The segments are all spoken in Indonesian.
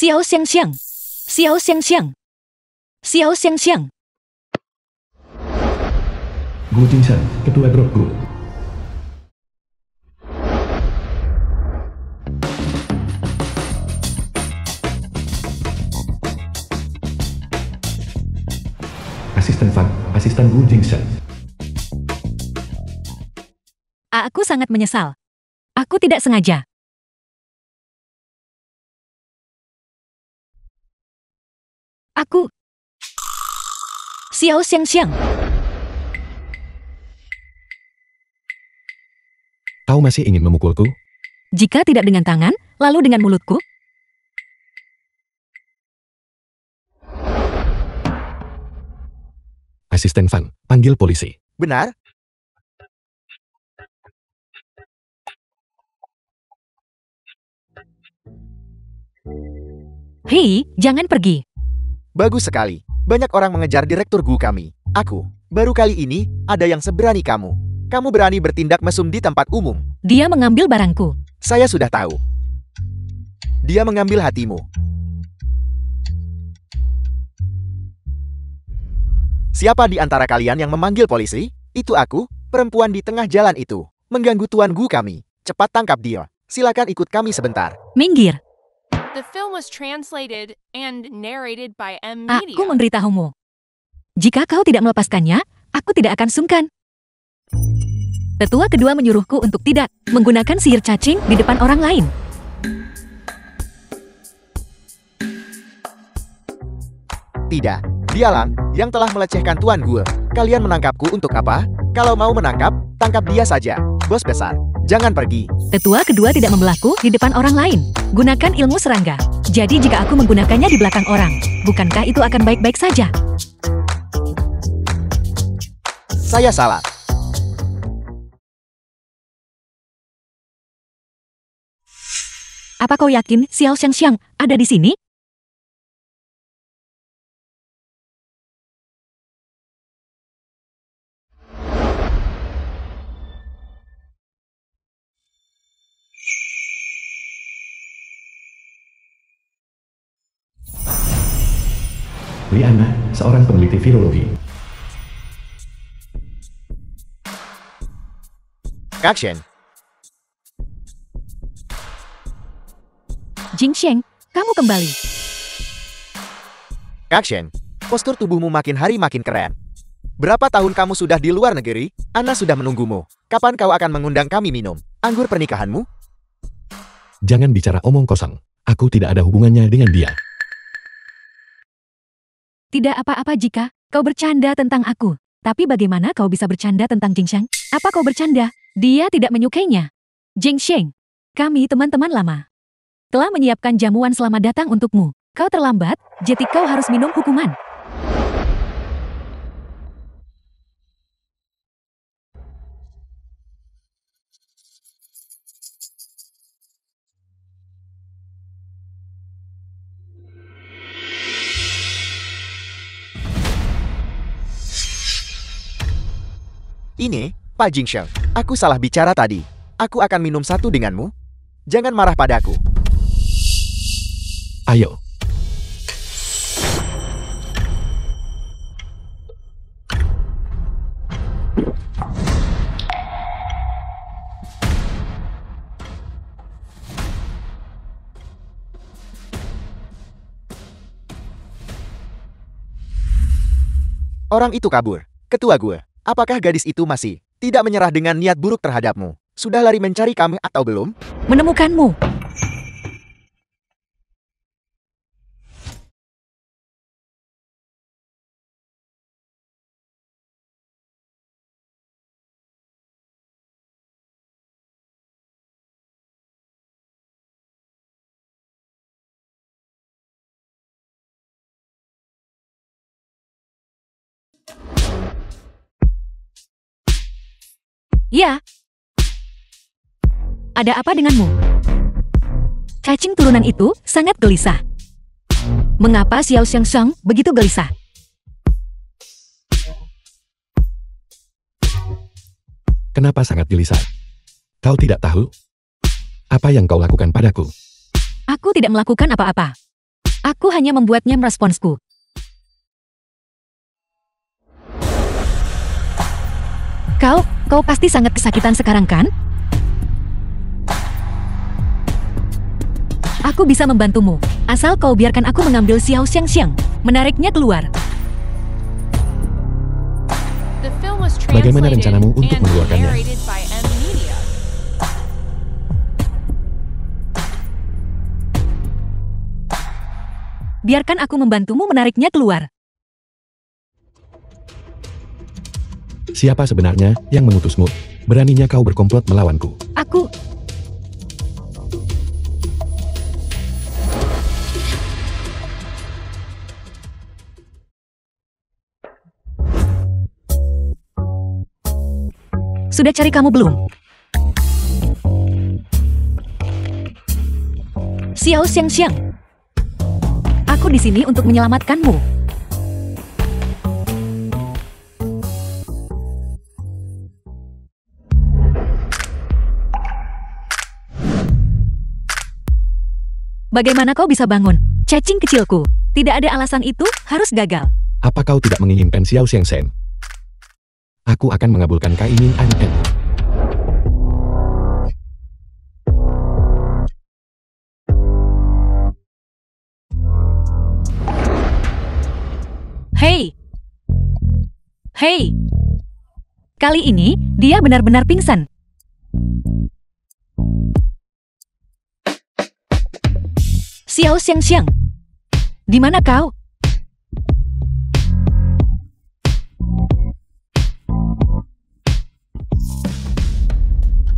Xiao Xiangxiang. Xiao Xiangxiang. Xiao Xiangxiang. Gu Jingshan, Ketua Grup Gu. Asisten Fan, Asisten Gu Jingshan. Aku sangat menyesal. Aku tidak sengaja. Aku... Xiao Xiangxiang. Kau masih ingin memukulku? Jika tidak dengan tangan, lalu dengan mulutku? Asisten Fan, panggil polisi. Benar? Hei, jangan pergi. Bagus sekali. Banyak orang mengejar direktur Gu kami. Aku. Baru kali ini, ada yang seberani kamu. Kamu berani bertindak mesum di tempat umum. Dia mengambil barangku. Saya sudah tahu. Dia mengambil hatimu. Siapa di antara kalian yang memanggil polisi? Itu aku, perempuan di tengah jalan itu. Mengganggu Tuan Gu kami. Cepat tangkap dia. Silakan ikut kami sebentar. Minggir. The film was translated and narrated by M Media. Aku memberitahumu. Jika kau tidak melepaskannya, aku tidak akan sungkan. Tetua kedua menyuruhku untuk tidak menggunakan sihir cacing di depan orang lain. Tidak, dialah yang telah melecehkan Tuan Gu. Kalian menangkapku untuk apa? Kalau mau menangkap, tangkap dia saja. Bos besar, jangan pergi. Tetua kedua tidak membelahku di depan orang lain. Gunakan ilmu serangga. Jadi jika aku menggunakannya di belakang orang, bukankah itu akan baik-baik saja? Saya salah. Apa kau yakin Xiao Xiangxiang ada di sini? Liana, seorang peneliti virologi. Action. Jingsheng, kamu kembali. Action. Postur tubuhmu makin hari makin keren. Berapa tahun kamu sudah di luar negeri? Ana sudah menunggumu. Kapan kau akan mengundang kami minum anggur pernikahanmu? Jangan bicara omong kosong. Aku tidak ada hubungannya dengan dia. Tidak apa-apa jika kau bercanda tentang aku. Tapi bagaimana kau bisa bercanda tentang Jingsheng? Apa kau bercanda? Dia tidak menyukainya. Jingsheng, kami teman-teman lama. Telah menyiapkan jamuan selamat datang untukmu. Kau terlambat, jadi kau harus minum hukuman. Ini, Pak Jingsheng, aku salah bicara tadi. Aku akan minum satu denganmu. Jangan marah padaku. Ayo. Orang itu kabur. Ketua gue. Apakah gadis itu masih tidak menyerah dengan niat buruk terhadapmu? Sudah lari mencari kami atau belum? Menemukanmu. Ya. Ada apa denganmu? Cacing turunan itu sangat gelisah. Mengapa Xiao Xiangxiang begitu gelisah? Kenapa sangat gelisah? Kau tidak tahu? Apa yang kau lakukan padaku? Aku tidak melakukan apa-apa. Aku hanya membuatnya meresponsku. Kau pasti sangat kesakitan sekarang kan? Aku bisa membantumu, asal kau biarkan aku mengambil Xiao Xiangxiang, menariknya keluar. The film was Bagaimana translated rencanamu untuk and mengeluarkannya? narrated by M Media. Biarkan aku membantumu menariknya keluar. Siapa sebenarnya yang mengutusmu? Beraninya kau berkomplot melawanku. Aku... Sudah cari kamu belum? Xiao Xiangxiang. Aku di sini untuk menyelamatkanmu. Bagaimana kau bisa bangun? Cacing kecilku. Tidak ada alasan itu harus gagal. Apa kau tidak menginginkan Xiao Xiangxiang? Aku akan mengabulkan keinginanmu. Hei! Hei! Kali ini, dia benar-benar pingsan. Xiao Xiangxiang. Di mana kau?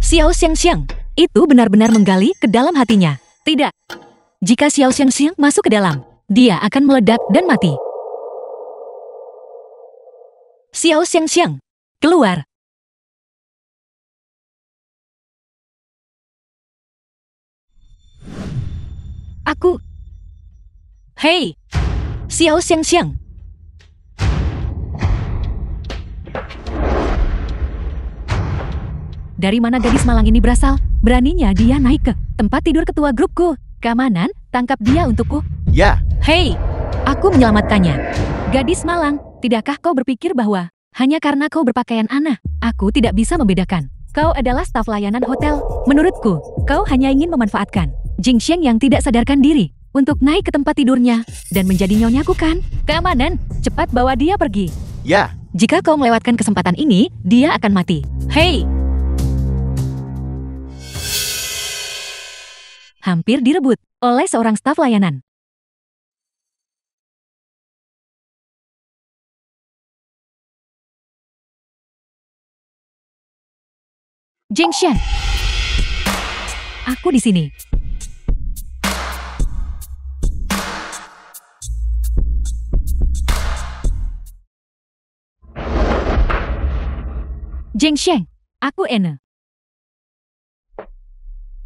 Xiao Xiangxiang. Itu benar-benar menggali ke dalam hatinya. Tidak. Jika Xiao Xiangxiang masuk ke dalam, dia akan meledak dan mati. Xiao Xiangxiang, keluar. Aku... Hei, Xiao Xiangxiang. Dari mana gadis malang ini berasal? Beraninya dia naik ke tempat tidur ketua grupku. Keamanan, tangkap dia untukku. Ya, Hei, aku menyelamatkannya. Gadis malang, tidakkah kau berpikir bahwa hanya karena kau berpakaian aneh, aku tidak bisa membedakan? Kau adalah staf layanan hotel. Menurutku, kau hanya ingin memanfaatkan Jing Sheng yang tidak sadarkan diri untuk naik ke tempat tidurnya dan menjadi nyonyaku kan? Keamanan, cepat bawa dia pergi. ya. Jika kau melewatkan kesempatan ini, dia akan mati. Hei! Hampir direbut oleh seorang staf layanan. Jing Sheng. Aku di sini. Jing Sheng, aku Ene.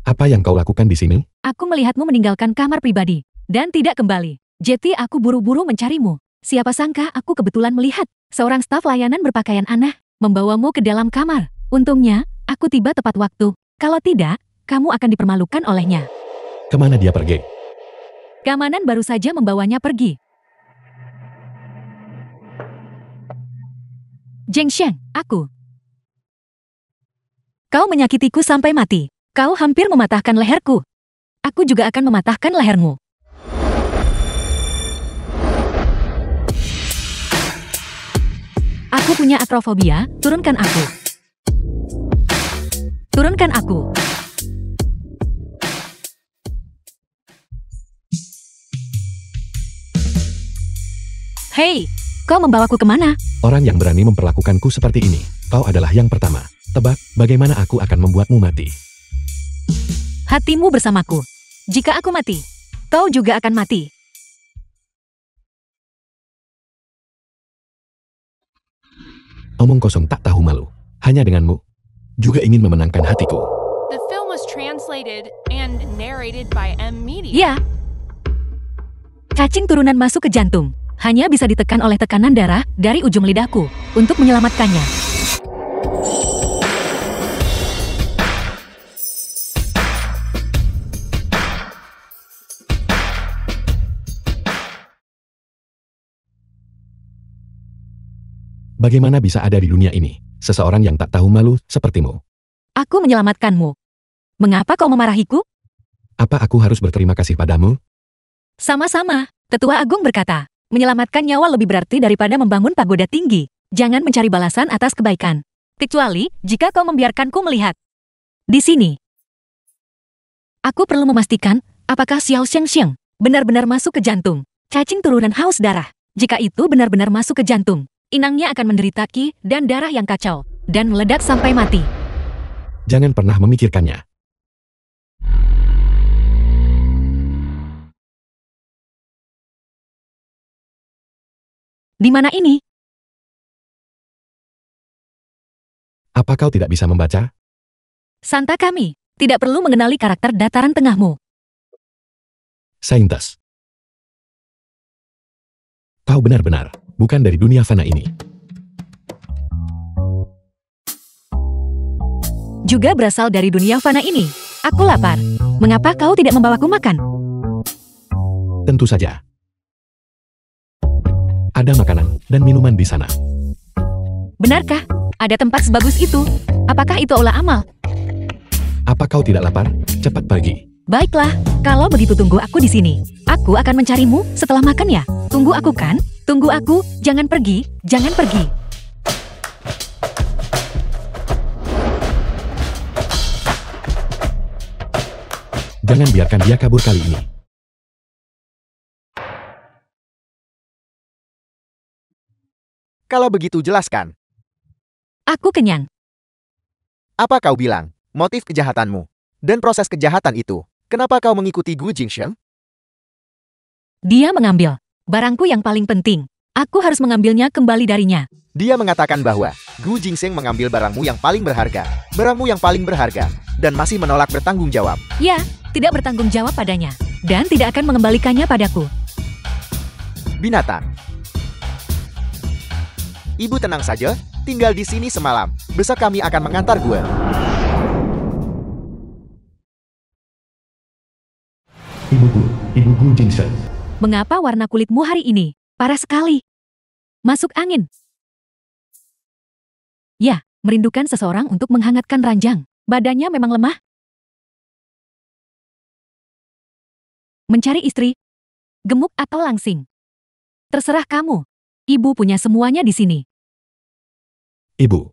Apa yang kau lakukan di sini? Aku melihatmu meninggalkan kamar pribadi dan tidak kembali. Jadi aku buru-buru mencarimu. Siapa sangka aku kebetulan melihat seorang staf layanan berpakaian aneh membawamu ke dalam kamar. Untungnya, aku tiba tepat waktu. Kalau tidak, kamu akan dipermalukan olehnya. Kemana dia pergi? Keamanan baru saja membawanya pergi. Jing Sheng, aku. Kau menyakitiku sampai mati. Kau hampir mematahkan leherku. Aku juga akan mematahkan lehermu. Aku punya akrofobia, turunkan aku. Turunkan aku. Hei, kau membawaku kemana? Orang yang berani memperlakukanku seperti ini. Kau adalah yang pertama. Tebak, bagaimana aku akan membuatmu mati? Hatimu bersamaku. Jika aku mati, kau juga akan mati. Omong kosong tak tahu malu. Hanya denganmu. Juga ingin memenangkan hatiku. The film was translated and narrated by M Media. Ya. Cacing turunan masuk ke jantung. Hanya bisa ditekan oleh tekanan darah dari ujung lidahku untuk menyelamatkannya. Bagaimana bisa ada di dunia ini seseorang yang tak tahu malu sepertimu? Aku menyelamatkanmu. Mengapa kau memarahiku? Apa aku harus berterima kasih padamu? Sama-sama, Tetua Agung berkata, menyelamatkan nyawa lebih berarti daripada membangun pagoda tinggi. Jangan mencari balasan atas kebaikan. Kecuali jika kau membiarkanku melihat. Di sini. Aku perlu memastikan apakah Xiao Xiang benar-benar masuk ke jantung. Cacing turunan haus darah. Jika itu benar-benar masuk ke jantung, inangnya akan menderita ki dan darah yang kacau, dan meledak sampai mati. Jangan pernah memikirkannya. Di mana ini? Apa kau tidak bisa membaca? Santa kami, tidak perlu mengenali karakter dataran tengahmu. Saintes. Kau benar-benar bukan dari dunia fana ini. Juga berasal dari dunia fana ini. Aku lapar. Mengapa kau tidak membawaku makan? Tentu saja. Ada makanan dan minuman di sana. Benarkah? Ada tempat sebagus itu? Apakah itu olah amal? Apa kau tidak lapar? Cepat pergi. Baiklah, kalau begitu tunggu aku di sini. Aku akan mencarimu setelah makan ya. Tunggu aku kan? Tunggu aku, jangan pergi, jangan pergi. Jangan biarkan dia kabur kali ini. Kalau begitu jelaskan. Aku kenyang. Apa kau bilang? Motif kejahatanmu. Dan proses kejahatan itu. Kenapa kau mengikuti Gu Jingsheng? Dia mengambil barangku yang paling penting. Aku harus mengambilnya kembali darinya. Dia mengatakan bahwa Gu Jingsheng mengambil barangmu yang paling berharga. Barangmu yang paling berharga. Dan masih menolak bertanggung jawab. Ya, tidak bertanggung jawab padanya. Dan tidak akan mengembalikannya padaku. Binatang. Ibu tenang saja, tinggal di sini semalam. Besok kami akan mengantar gue. Ibu Gu Jingsheng. Mengapa warna kulitmu hari ini parah sekali? Masuk angin. Ya, merindukan seseorang untuk menghangatkan ranjang. Badannya memang lemah. Mencari istri, gemuk atau langsing. Terserah kamu. Ibu punya semuanya di sini. Ibu.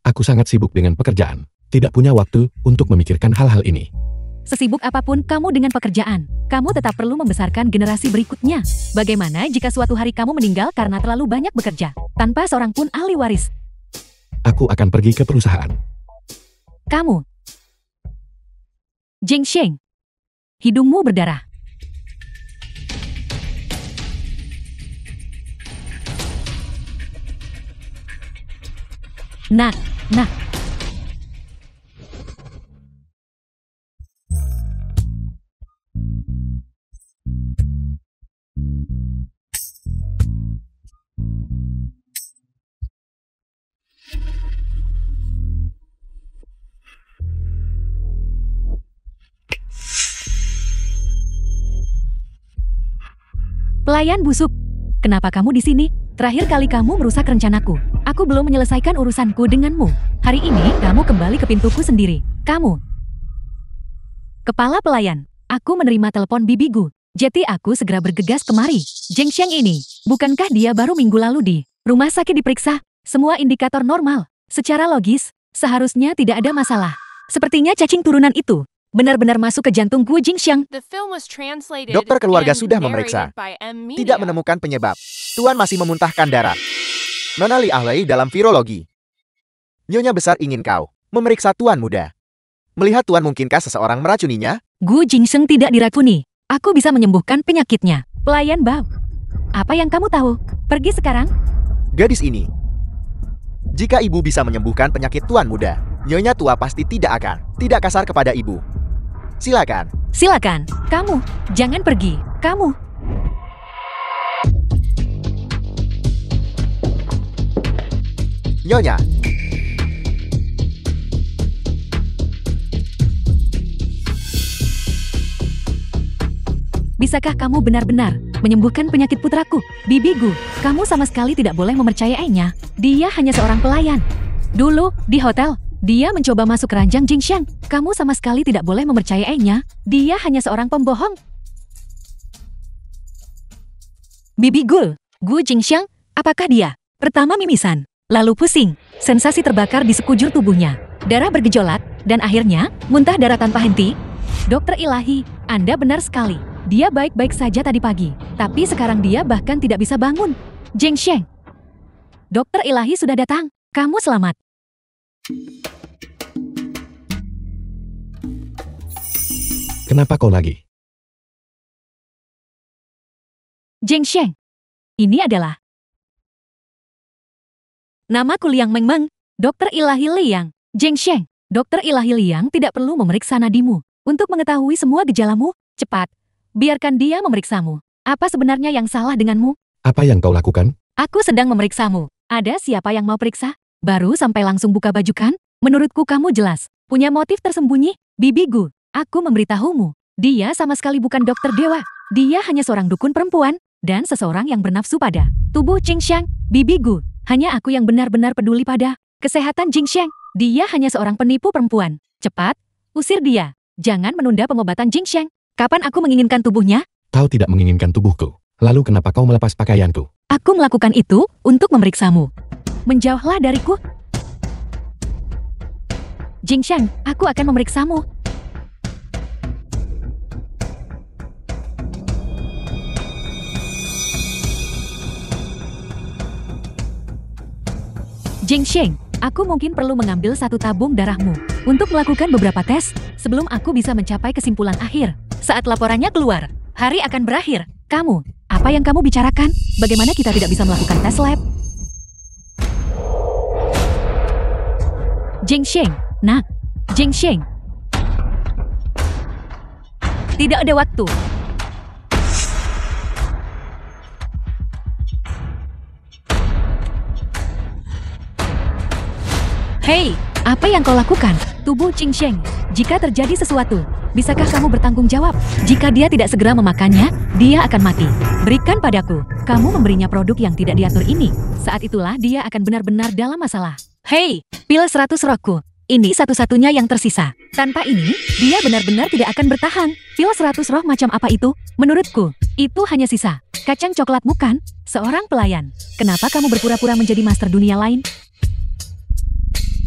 Aku sangat sibuk dengan pekerjaan. Tidak punya waktu untuk memikirkan hal-hal ini. Sesibuk apapun kamu dengan pekerjaan, kamu tetap perlu membesarkan generasi berikutnya. Bagaimana jika suatu hari kamu meninggal karena terlalu banyak bekerja, tanpa seorang pun ahli waris? Aku akan pergi ke perusahaan. Kamu. Jing Sheng. Hidungmu berdarah. Nah. Pelayan busuk. Kenapa kamu di sini? Terakhir kali kamu merusak rencanaku. Aku belum menyelesaikan urusanku denganmu. Hari ini kamu kembali ke pintuku sendiri. Kamu. Kepala pelayan. Aku menerima telepon bibiku. Jadi aku segera bergegas kemari. Jing Sheng ini, bukankah dia baru minggu lalu di rumah sakit diperiksa? Semua indikator normal. Secara logis, seharusnya tidak ada masalah. Sepertinya cacing turunan itu benar-benar masuk ke jantung Gu Jingsheng. The film was translated Dokter keluarga and sudah memeriksa. narrated by M. Tidak Media. menemukan penyebab. Tuan masih memuntahkan darah. Nona Li ahli dalam virologi. Nyonya besar ingin kau memeriksa Tuan muda. Melihat Tuan mungkinkah seseorang meracuninya? Gu Jingsheng tidak diracuni. Aku bisa menyembuhkan penyakitnya. Pelayan Bao. Apa yang kamu tahu? Pergi sekarang. Gadis ini. Jika ibu bisa menyembuhkan penyakit Tuan muda, Nyonya tua pasti tidak kasar kepada ibu. Silakan. Silakan. Kamu. Jangan pergi. Kamu. Nyonya. Bisa Bisakah kamu benar-benar menyembuhkan penyakit putraku? Bibi Gu, kamu sama sekali tidak boleh mempercayainya. Dia hanya seorang pelayan. Dulu, di hotel, dia mencoba masuk keranjang Jingxiang. Kamu sama sekali tidak boleh mempercayainya. Dia hanya seorang pembohong. Bibi Gu Jingxiang, apakah dia? Pertama mimisan, lalu pusing, sensasi terbakar di sekujur tubuhnya, darah bergejolak, dan akhirnya muntah darah tanpa henti. Dokter ilahi, Anda benar sekali. Dia baik-baik saja tadi pagi, tapi sekarang dia bahkan tidak bisa bangun. Jingxiang, dokter ilahi sudah datang. Kamu selamat. Kenapa kau lagi? Jingxiang, ini adalah namaku Liang Mengmeng, dokter ilahi Liang. Jingxiang, dokter ilahi Liang tidak perlu memeriksa nadimu. Untuk mengetahui semua gejalamu, cepat, biarkan dia memeriksamu. Apa sebenarnya yang salah denganmu? Apa yang kau lakukan? Aku sedang memeriksamu. Ada siapa yang mau periksa? Baru sampai langsung buka baju kan? Menurutku kamu jelas punya motif tersembunyi. Bibi Gu, aku memberitahumu. Dia sama sekali bukan dokter dewa. Dia hanya seorang dukun perempuan dan seseorang yang bernafsu pada tubuh Jingxiang. Bibi Gu, hanya aku yang benar-benar peduli pada kesehatan Jingxiang. Dia hanya seorang penipu perempuan. Cepat, usir dia. Jangan menunda pengobatan Jingxiang. Kapan aku menginginkan tubuhnya? Kau tidak menginginkan tubuhku. Lalu kenapa kau melepas pakaianku? Aku melakukan itu untuk memeriksamu. Menjauhlah dariku. Jingxiang, aku akan memeriksamu. Jingxiang, aku mungkin perlu mengambil satu tabung darahmu untuk melakukan beberapa tes sebelum aku bisa mencapai kesimpulan akhir. Saat laporannya keluar, hari akan berakhir. Kamu, apa yang kamu bicarakan? Bagaimana kita tidak bisa melakukan tes lab? Jingxiang, nah, Jingxiang. Tidak ada waktu. Hei, apa yang kau lakukan? Tubuh Jingxiang, jika terjadi sesuatu, bisakah kamu bertanggung jawab? Jika dia tidak segera memakannya, dia akan mati. Berikan padaku, kamu memberinya produk yang tidak diatur ini. Saat itulah dia akan benar-benar dalam masalah. Hei, pil 100 rohku. Ini satu-satunya yang tersisa. Tanpa ini, dia benar-benar tidak akan bertahan. Pil 100 roh macam apa itu? Menurutku, itu hanya sisa. Kacang coklatmu kan? Seorang pelayan. Kenapa kamu berpura-pura menjadi master dunia lain?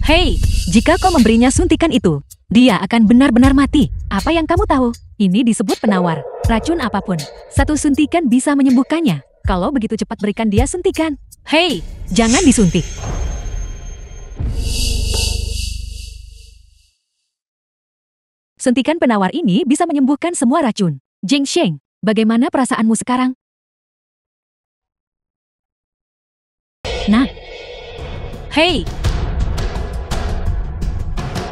Hei, jika kau memberinya suntikan itu, dia akan benar-benar mati. Apa yang kamu tahu? Ini disebut penawar. Racun apapun, satu suntikan bisa menyembuhkannya. Kalau begitu cepat berikan dia suntikan. Hei, jangan disuntik. Suntikan penawar ini bisa menyembuhkan semua racun. Jingxiang, bagaimana perasaanmu sekarang? Nah. Hei.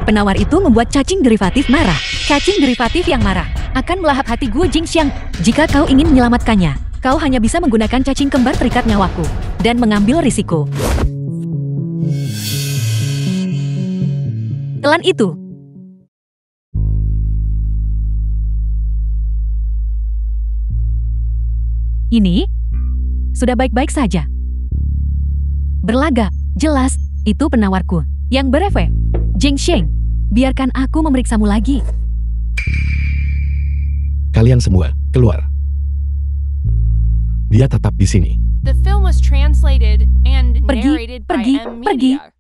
Penawar itu membuat cacing derivatif marah. Cacing derivatif yang marah akan melahap hati Gu Jingxiang. Jika kau ingin menyelamatkannya, kau hanya bisa menggunakan cacing kembar terikat nyawaku dan mengambil risiko. Telan itu. Ini sudah baik-baik saja. Berlagak, jelas, itu penawarku yang berefek. Jingxiang, biarkan aku memeriksamu lagi. Kalian semua, keluar. Dia tetap di sini. The film was translated and narrated by pergi. M Media.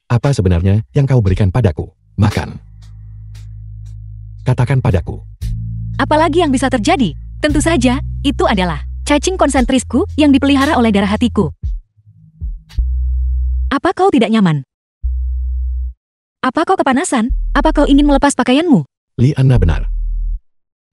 Apa sebenarnya yang kau berikan padaku? Makan. Katakan padaku. Apalagi yang bisa terjadi? Tentu saja, itu adalah cacing konsentrisku yang dipelihara oleh darah hatiku. Apa kau tidak nyaman? Apa kau kepanasan? Apa kau ingin melepas pakaianmu? Liana benar.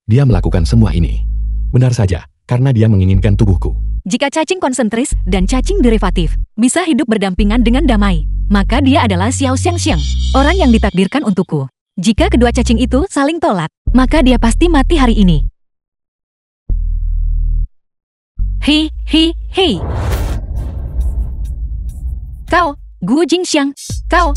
Dia melakukan semua ini. Benar saja, karena dia menginginkan tubuhku. Jika cacing konsentris dan cacing derivatif bisa hidup berdampingan dengan damai, maka dia adalah Xiao Xiangxiang, orang yang ditakdirkan untukku. Jika kedua cacing itu saling tolak, maka dia pasti mati hari ini. Hei. Kau, Gu Jingxiang, kau.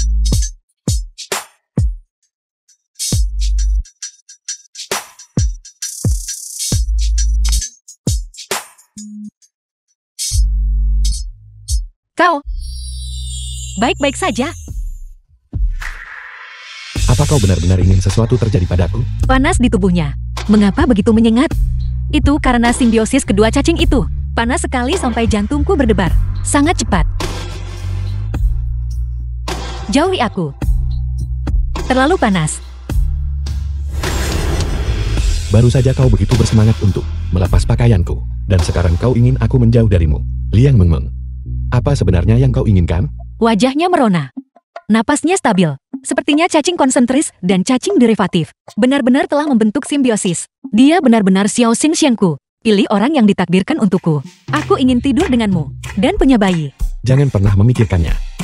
Kau. Baik-baik saja. Apa kau benar-benar ingin sesuatu terjadi padaku? Panas di tubuhnya. Mengapa begitu menyengat? Itu karena simbiosis kedua cacing itu. Panas sekali sampai jantungku berdebar. Sangat cepat. Jauhi aku. Terlalu panas. Baru saja kau begitu bersemangat untuk melepas pakaianku. Dan sekarang kau ingin aku menjauh darimu. Liang Mengmeng. Apa sebenarnya yang kau inginkan? Wajahnya merona. Napasnya stabil. Sepertinya cacing konsentris dan cacing derivatif. Benar-benar telah membentuk simbiosis. Dia benar-benar Xiao Xing Xiangku. Pilih orang yang ditakdirkan untukku. Aku ingin tidur denganmu. Dan punya bayi. Jangan pernah memikirkannya.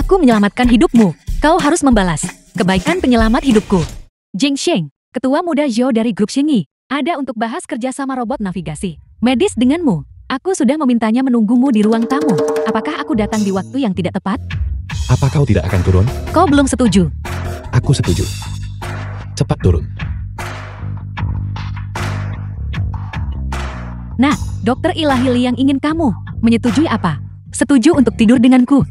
Aku menyelamatkan hidupmu. Kau harus membalas kebaikan penyelamat hidupku. Jing Sheng, ketua muda Zhou dari grup Xingyi, ada untuk bahas kerjasama robot navigasi medis denganmu. Aku sudah memintanya menunggumu di ruang tamu. Apakah aku datang di waktu yang tidak tepat? Apa kau tidak akan turun? Kau belum setuju. Aku setuju. Cepat turun. Nah, Dokter Ilahi Liang ingin kamu menyetujui apa? Setuju untuk tidur denganku.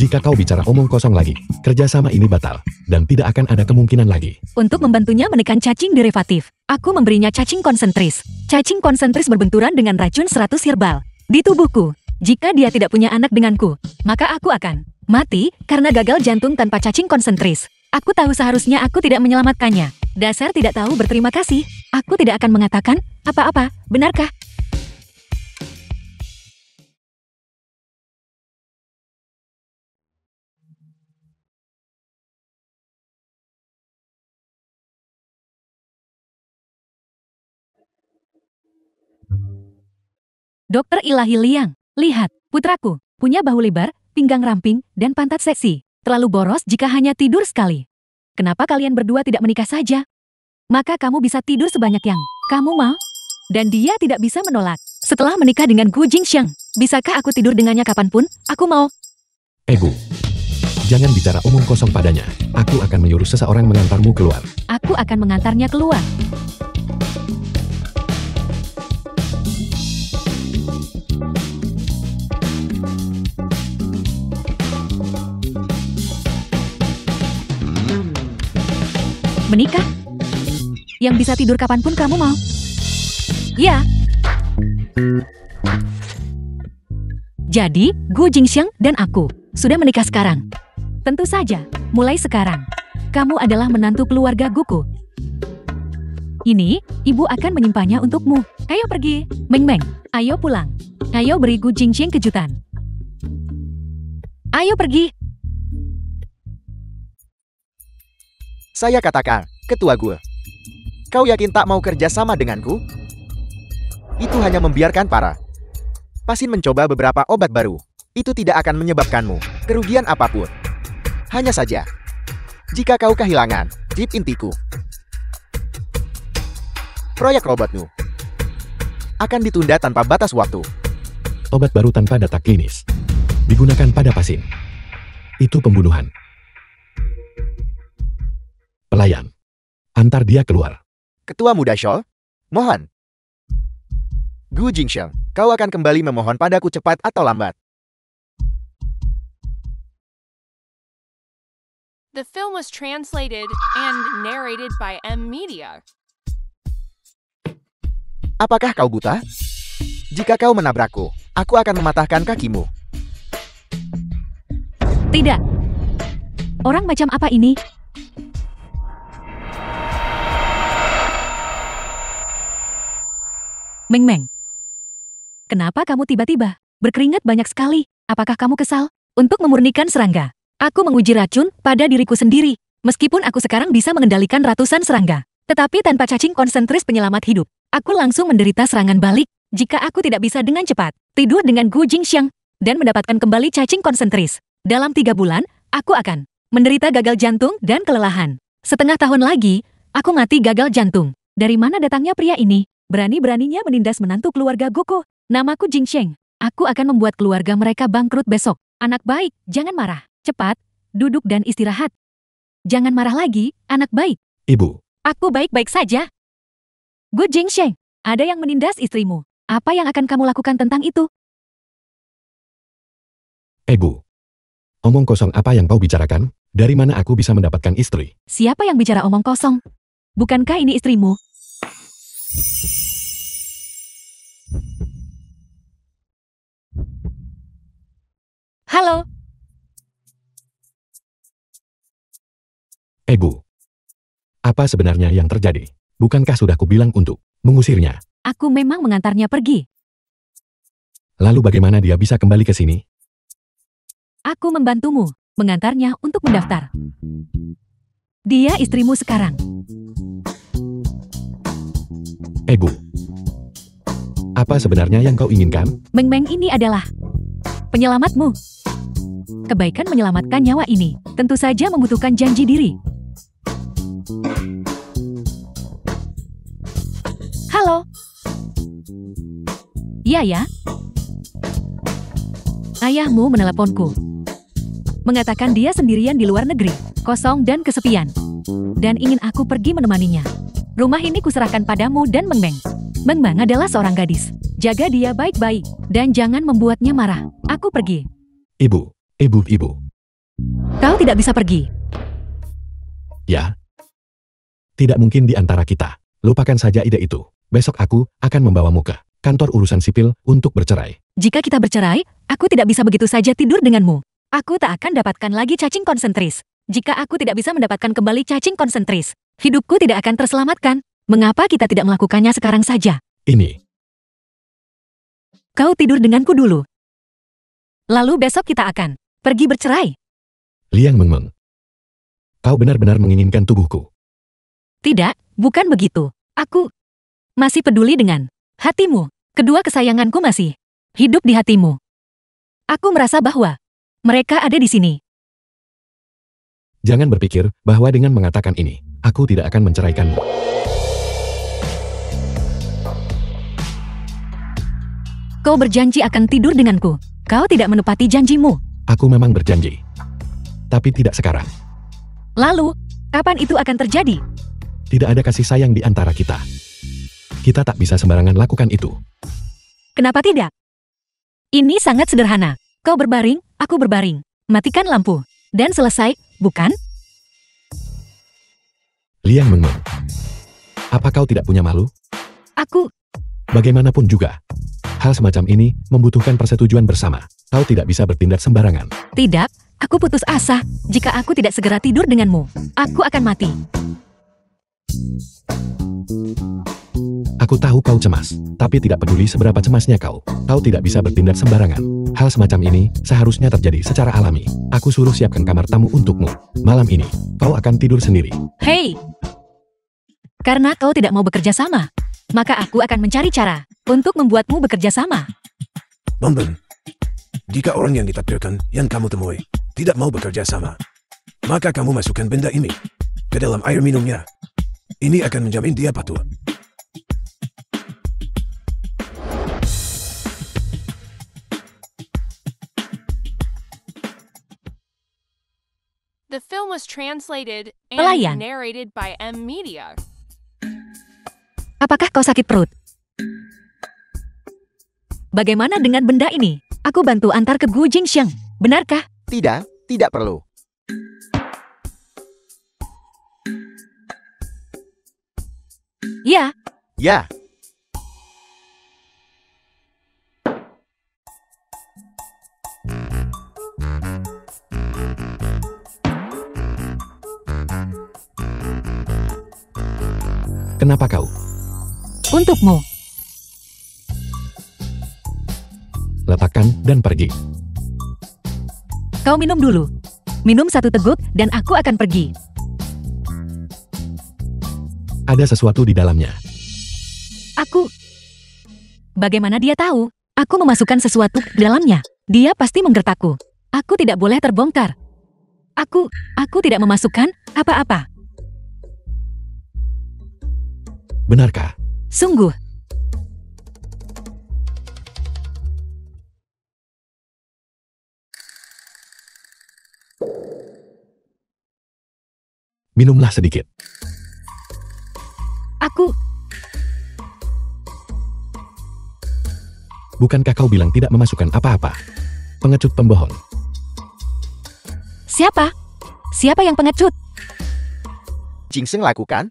Jika kau bicara omong kosong lagi, kerjasama ini batal, dan tidak akan ada kemungkinan lagi. Untuk membantunya menekan cacing derivatif, aku memberinya cacing konsentris. Cacing konsentris berbenturan dengan racun 100 herbal di tubuhku. Jika dia tidak punya anak denganku, maka aku akan mati karena gagal jantung tanpa cacing konsentris. Aku tahu seharusnya aku tidak menyelamatkannya. Dasar tidak tahu berterima kasih. Aku tidak akan mengatakan apa-apa, benarkah? Dokter Ilahi Liang, lihat, putraku, punya bahu lebar, pinggang ramping, dan pantat seksi. Terlalu boros jika hanya tidur sekali. Kenapa kalian berdua tidak menikah saja? Maka kamu bisa tidur sebanyak yang kamu mau. Dan dia tidak bisa menolak. Setelah menikah dengan Gu Jingxiang, bisakah aku tidur dengannya kapanpun? Aku mau. Bu, jangan bicara omong kosong padanya. Aku akan menyuruh seseorang mengantarmu keluar. Aku akan mengantarnya keluar. Menikah? Yang bisa tidur kapanpun kamu mau? Ya. Jadi, Gu Jingxiang dan aku sudah menikah sekarang. Tentu saja, mulai sekarang, kamu adalah menantu keluarga Guku. Ini, ibu akan menyimpannya untukmu. Ayo pergi, Meng Meng. Ayo pulang. Ayo beri Gu Jingxiang kejutan. Ayo pergi. Saya katakan, ketua gue. Kau yakin tak mau kerja sama denganku? Itu hanya membiarkan para pasien mencoba beberapa obat baru. Itu tidak akan menyebabkanmu kerugian apapun. Hanya saja, jika kau kehilangan chip intiku, proyek robotmu akan ditunda tanpa batas waktu. Obat baru tanpa data klinis digunakan pada pasien. Itu pembunuhan. Pelayan, antar dia keluar. Ketua muda Shaw, mohon. Gu Jingxiang, kau akan kembali memohon padaku cepat atau lambat. The film was translated and narrated by M Media. Apakah kau buta? Jika kau menabrakku, aku akan mematahkan kakimu. Tidak. Orang macam apa ini? Meng Meng. Kenapa kamu tiba-tiba berkeringat banyak sekali? Apakah kamu kesal? Untuk memurnikan serangga, aku menguji racun pada diriku sendiri. Meskipun aku sekarang bisa mengendalikan ratusan serangga, tetapi tanpa cacing konsentris penyelamat hidup, aku langsung menderita serangan balik. Jika aku tidak bisa dengan cepat tidur dengan Gu Jingxiang dan mendapatkan kembali cacing konsentris, dalam 3 bulan, aku akan menderita gagal jantung dan kelelahan. Setengah tahun lagi, aku mati gagal jantung. Dari mana datangnya pria ini? Berani-beraninya menindas menantu keluarga Goko. Namaku Jing Sheng. Aku akan membuat keluarga mereka bangkrut besok. Anak baik, jangan marah. Cepat, duduk dan istirahat. Jangan marah lagi, anak baik. Ibu, Aku baik-baik saja. Gu Jing Sheng, ada yang menindas istrimu. Apa yang akan kamu lakukan tentang itu? Ibu. Omong kosong apa yang kau bicarakan? Dari mana aku bisa mendapatkan istri? Siapa yang bicara omong kosong? Bukankah ini istrimu? Halo, Ibu. Apa sebenarnya yang terjadi? Bukankah sudah kubilang untuk mengusirnya? aku memang mengantarnya pergi. Lalu bagaimana dia bisa kembali ke sini? Aku membantumu, mengantarnya untuk mendaftar. Dia istrimu sekarang. Ibu. Apa sebenarnya yang kau inginkan? Meng Meng ini adalah penyelamatmu. Kebaikan menyelamatkan nyawa ini tentu saja membutuhkan janji diri. Halo. Iya ya. Ayahmu meneleponku. Mengatakan dia sendirian di luar negeri, kosong dan kesepian. Dan ingin aku pergi menemaninya. Rumah ini kuserahkan padamu dan Meng Meng. Meng Meng adalah seorang gadis. Jaga dia baik-baik dan jangan membuatnya marah. Aku pergi. Ibu. Kau tidak bisa pergi. Ya. Tidak mungkin di antara kita. Lupakan saja ide itu. Besok aku akan membawamu ke kantor urusan sipil untuk bercerai. Jika kita bercerai, aku tidak bisa begitu saja tidur denganmu. Aku tak akan dapatkan lagi cacing konsentris. Jika aku tidak bisa mendapatkan kembali cacing konsentris, hidupku tidak akan terselamatkan. Mengapa kita tidak melakukannya sekarang saja? Ini. Kau tidur denganku dulu. Lalu besok kita akan pergi bercerai. Liang Meng Meng. Kau benar-benar menginginkan tubuhku. Tidak, bukan begitu. Aku masih peduli dengan hatimu. Kedua kesayanganku masih hidup di hatimu. Aku merasa bahwa mereka ada di sini. Jangan berpikir bahwa dengan mengatakan ini, aku tidak akan menceraikanmu. Kau berjanji akan tidur denganku. Kau tidak menepati janjimu. Aku memang berjanji. Tapi tidak sekarang. Lalu, kapan itu akan terjadi? Tidak ada kasih sayang di antara kita. Kita tak bisa sembarangan lakukan itu. Kenapa tidak? Ini sangat sederhana. Kau berbaring, aku berbaring. Matikan lampu. Dan selesai, bukan? Liang Meng Meng. Apa kau tidak punya malu? Aku Bagaimanapun juga. Hal semacam ini membutuhkan persetujuan bersama. Kau tidak bisa bertindak sembarangan. tidak. Aku putus asa. Jika aku tidak segera tidur denganmu, aku akan mati. Aku tahu kau cemas, tapi tidak peduli seberapa cemasnya kau. Kau tidak bisa bertindak sembarangan. Hal semacam ini seharusnya terjadi secara alami. Aku suruh siapkan kamar tamu untukmu. Malam ini, kau akan tidur sendiri. Hei! Karena kau tidak mau bekerja sama, maka aku akan mencari cara untuk membuatmu bekerja sama. Meng Meng, jika orang yang ditakdirkan yang kamu temui tidak mau bekerja sama, maka kamu masukkan benda ini ke dalam air minumnya. Ini akan menjamin dia patuh. The film was translated Pelayan. and narrated by M Media. Apakah kau sakit perut? Bagaimana dengan benda ini? Aku bantu antar ke Gu Jingxiang. Benarkah? Tidak perlu. Ya, Ya, Kenapa kau? untukmu. Letakkan dan pergi. Kau minum dulu. Minum satu teguk dan aku akan pergi. Ada sesuatu di dalamnya. Aku... Bagaimana dia tahu? Aku memasukkan sesuatu ke dalamnya. Dia pasti menggertakku. Aku tidak boleh terbongkar. Aku tidak memasukkan apa-apa. Benarkah? Sungguh, minumlah sedikit. Aku... Bukankah kau bilang tidak memasukkan apa-apa? Pengecut pembohong. Siapa? Siapa yang pengecut? Jingsheng lakukan?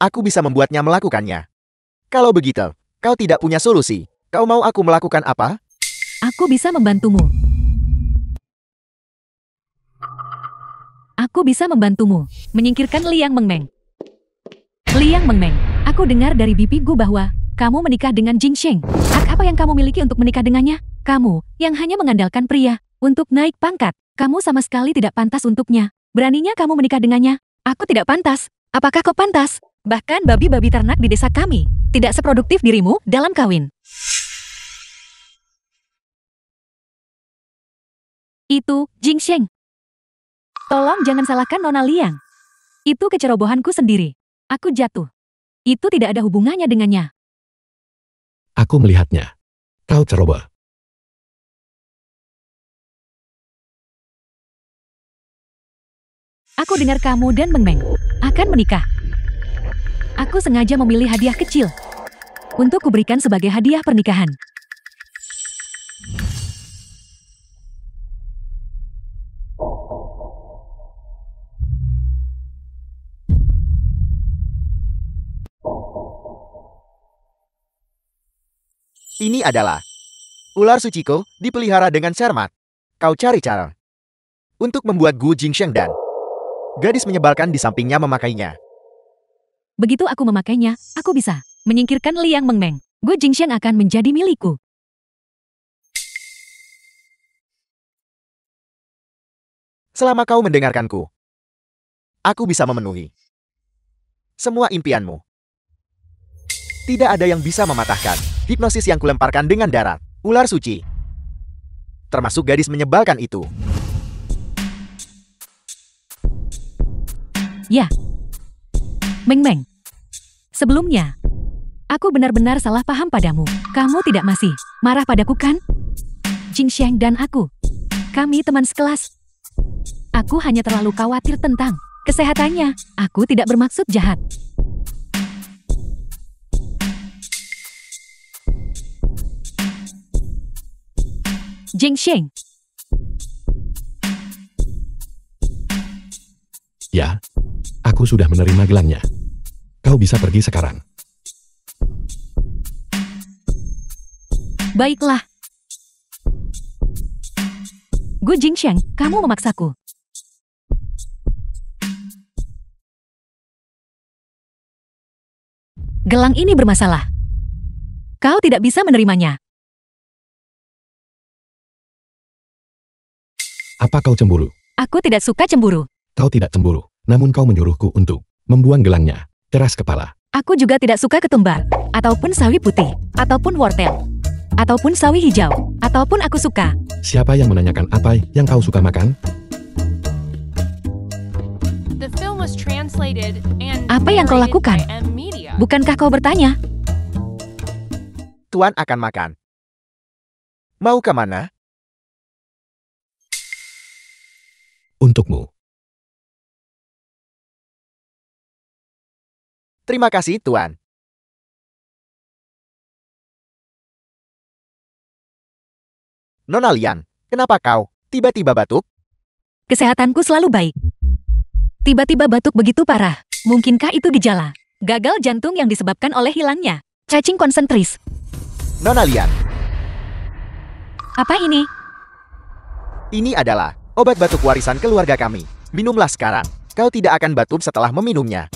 Aku bisa membuatnya melakukannya. Kalau begitu, kau tidak punya solusi. Kau mau aku melakukan apa? Aku bisa membantumu. Aku bisa membantumu menyingkirkan Liang Mengmeng. Liang Mengmeng, aku dengar dari bibiku bahwa kamu menikah dengan Jingsheng. Hak apa yang kamu miliki untuk menikah dengannya? Kamu yang hanya mengandalkan pria untuk naik pangkat. Kamu sama sekali tidak pantas untuknya. Beraninya kamu menikah dengannya? Aku tidak pantas. Apakah kau pantas? Bahkan babi-babi ternak di desa kami tidak seproduktif dirimu dalam kawin. Itu Jingsheng. Tolong jangan salahkan Nona Liang. Itu kecerobohanku sendiri. Aku jatuh. Itu tidak ada hubungannya dengannya. Aku melihatnya. Kau ceroboh. Aku dengar kamu dan Mengmeng akan menikah. Aku sengaja memilih hadiah kecil untuk kuberikan sebagai hadiah pernikahan. Ini adalah ular suciko dipelihara dengan cermat. Kau cari cara untuk membuat Gu Jingsheng dan gadis menyebalkan di sampingnya memakainya. Begitu aku memakainya, aku bisa menyingkirkan Liang Mengmeng. Gu Jingsheng akan menjadi milikku. Selama kau mendengarkanku, aku bisa memenuhi semua impianmu. Tidak ada yang bisa mematahkan hipnosis yang kulemparkan dengan darat ular suci. Termasuk gadis menyebalkan itu. Ya. Mengmeng. Sebelumnya, aku benar-benar salah paham padamu. Kamu tidak masih marah padaku kan? Jingsheng dan aku, kami teman sekelas. Aku hanya terlalu khawatir tentang kesehatannya. Aku tidak bermaksud jahat. Jingsheng. Ya, aku sudah menerima gelangnya. Kau bisa pergi sekarang. Baiklah. Gu Jingsheng, kamu memaksaku. Gelang ini bermasalah. Kau tidak bisa menerimanya. Apa kau cemburu? Aku tidak suka cemburu. Kau tidak cemburu, namun kau menyuruhku untuk membuang gelangnya. Keras kepala. Aku juga tidak suka ketumbar, ataupun sawi putih, ataupun wortel, ataupun sawi hijau, ataupun aku suka. Siapa yang menanyakan apa yang kau suka makan? The film was translated and Apa yang kau narrated lakukan? by M Media. Bukankah kau bertanya? Tuan akan makan. Mau ke mana? Untukmu. Terima kasih, Tuan. Nona Liang, kenapa kau tiba-tiba batuk? Kesehatanku selalu baik. Tiba-tiba batuk begitu parah. Mungkinkah itu gejala gagal jantung yang disebabkan oleh hilangnya cacing konsentris? Nona Liang, Apa ini? ini adalah obat batuk warisan keluarga kami. Minumlah sekarang. Kau tidak akan batuk setelah meminumnya.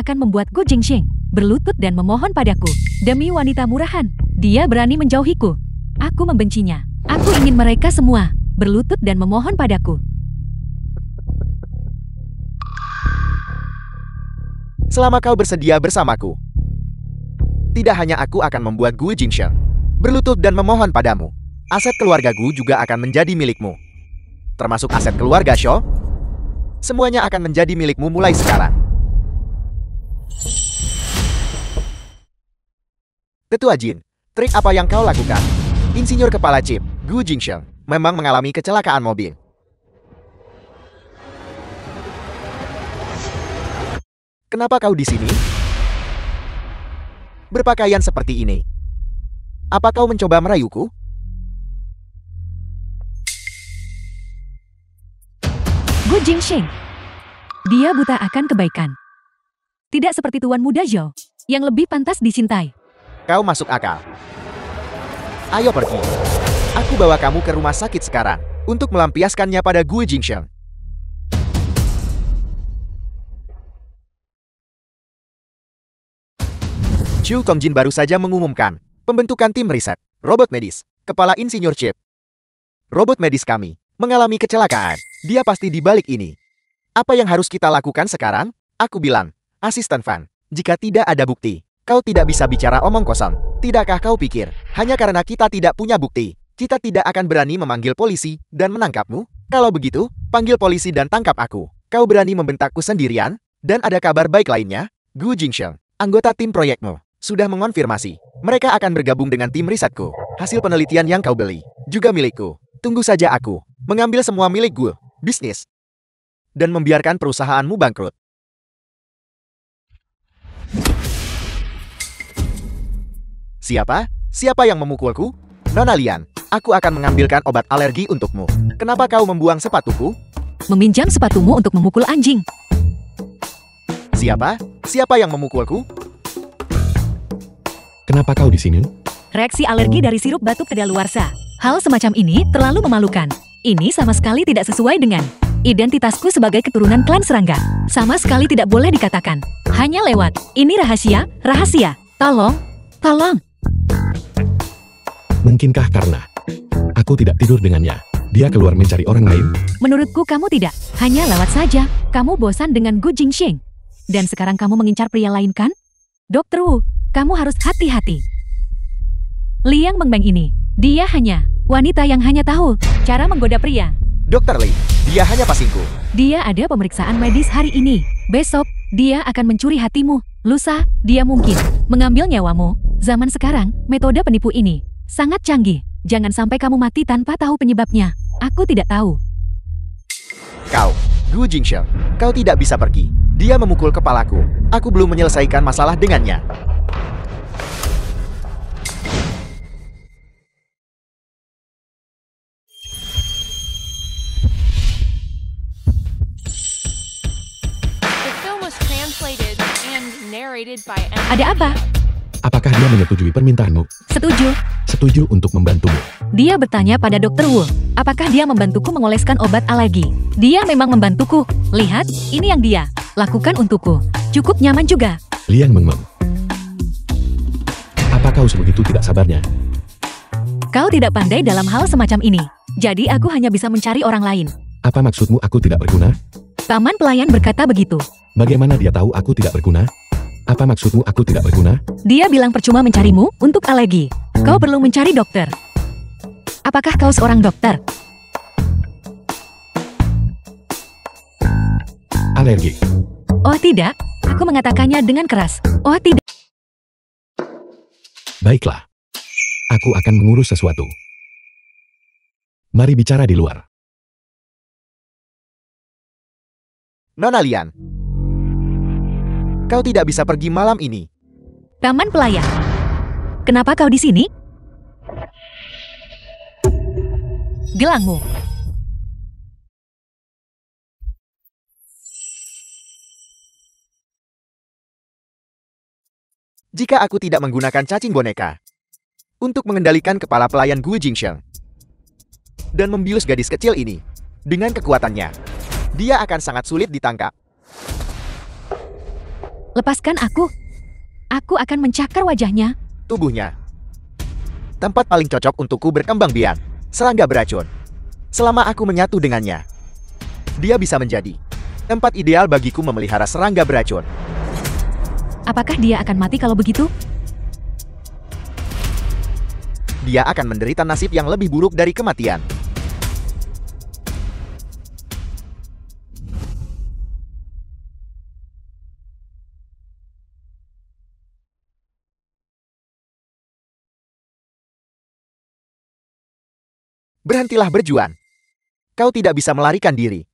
Akan membuat Gu Jingsheng berlutut dan memohon padaku. Demi wanita murahan, dia berani menjauhiku. Aku membencinya. Aku ingin mereka semua berlutut dan memohon padaku. Selama kau bersedia bersamaku, tidak hanya aku akan membuat Gu Jingsheng berlutut dan memohon padamu. Aset keluarga Gu juga akan menjadi milikmu. Termasuk aset keluarga Shou. Semuanya akan menjadi milikmu mulai sekarang. Ketua Jin, trik apa yang kau lakukan? Insinyur kepala chip, Gu Jingsheng, memang mengalami kecelakaan mobil. Kenapa kau di sini? Berpakaian seperti ini. Apa kau mencoba merayuku? Gu Jingsheng. Dia buta akan kebaikan. Tidak seperti Tuan Muda Zhou, yang lebih pantas dicintai. Kau masuk akal. Ayo pergi. Aku bawa kamu ke rumah sakit sekarang, untuk melampiaskannya pada Gu Jingsheng. Chu Kongjin baru saja mengumumkan pembentukan tim riset, robot medis, kepala insinyur chip. Robot medis kami mengalami kecelakaan. Dia pasti di balik ini. Apa yang harus kita lakukan sekarang? Aku bilang, Asisten Fan, jika tidak ada bukti, kau tidak bisa bicara omong kosong. Tidakkah kau pikir, hanya karena kita tidak punya bukti, kita tidak akan berani memanggil polisi dan menangkapmu? Kalau begitu, panggil polisi dan tangkap aku. Kau berani membentakku sendirian? Dan ada kabar baik lainnya? Gu Jingsheng, anggota tim proyekmu, sudah mengonfirmasi. Mereka akan bergabung dengan tim risetku. Hasil penelitian yang kau beli, juga milikku. Tunggu saja aku mengambil semua milik gue, bisnis, dan membiarkan perusahaanmu bangkrut. Siapa? Siapa yang memukulku? Nona Lian, aku akan mengambilkan obat alergi untukmu. Kenapa kau membuang sepatuku? Meminjam sepatumu untuk memukul anjing. Siapa? Siapa yang memukulku? Kenapa kau di sini? Reaksi alergi dari sirup batuk kedaluarsa. Hal semacam ini terlalu memalukan. Ini sama sekali tidak sesuai dengan identitasku sebagai keturunan klan serangga. Sama sekali tidak boleh dikatakan. Hanya lewat. Ini rahasia, rahasia. Tolong, tolong. Mungkinkah karena aku tidak tidur dengannya, dia keluar mencari orang lain? Menurutku kamu tidak. Hanya lewat saja. Kamu bosan dengan Gu Jingsheng. Dan sekarang kamu mengincar pria lain kan? Dr. Wu, kamu harus hati-hati. Liang Mengbeng ini, dia hanya wanita yang hanya tahu cara menggoda pria. Dr. Li, dia hanya pasingku. Dia ada pemeriksaan medis hari ini. Besok, dia akan mencuri hatimu. Lusa, dia mungkin mengambil nyawamu. Zaman sekarang, metode penipu ini sangat canggih. Jangan sampai kamu mati tanpa tahu penyebabnya. Aku tidak tahu. Kau, Gu Jingsheng, kau tidak bisa pergi. Dia memukul kepalaku. Aku belum menyelesaikan masalah dengannya. Translated and narrated by Ada apa? Apakah dia menyetujui permintaanmu? Setuju. Setuju untuk membantumu. Dia bertanya pada Dr. Wu, apakah dia membantuku mengoleskan obat alergi? Dia memang membantuku. Lihat, ini yang dia lakukan untukku. Cukup nyaman juga. Liang Mengbeng. Apa kau sebegitu tidak sabarnya? Kau tidak pandai dalam hal semacam ini. Jadi aku hanya bisa mencari orang lain. Apa maksudmu aku tidak berguna? Paman pelayan berkata begitu. Bagaimana dia tahu aku tidak berguna? Apa maksudmu aku tidak berguna? Dia bilang percuma mencarimu untuk alergi. Kau perlu mencari dokter. Apakah kau seorang dokter? Alergi. Oh tidak, aku mengatakannya dengan keras. Oh tidak. Baiklah. Aku akan mengurus sesuatu. Mari bicara di luar. Nona Lian, kau tidak bisa pergi malam ini. Taman pelayan. Kenapa kau di sini? Gelangmu. Jika aku tidak menggunakan cacing boneka untuk mengendalikan kepala pelayan Gu Jingsheng dan membius gadis kecil ini dengan kekuatannya, dia akan sangat sulit ditangkap. Lepaskan aku. Aku akan mencakar wajahnya. Tubuhnya. Tempat paling cocok untukku berkembang biak. Serangga beracun. Selama aku menyatu dengannya, dia bisa menjadi tempat ideal bagiku memelihara serangga beracun. Apakah dia akan mati kalau begitu? Dia akan menderita nasib yang lebih buruk dari kematian. Berhentilah berjuang. Kau tidak bisa melarikan diri.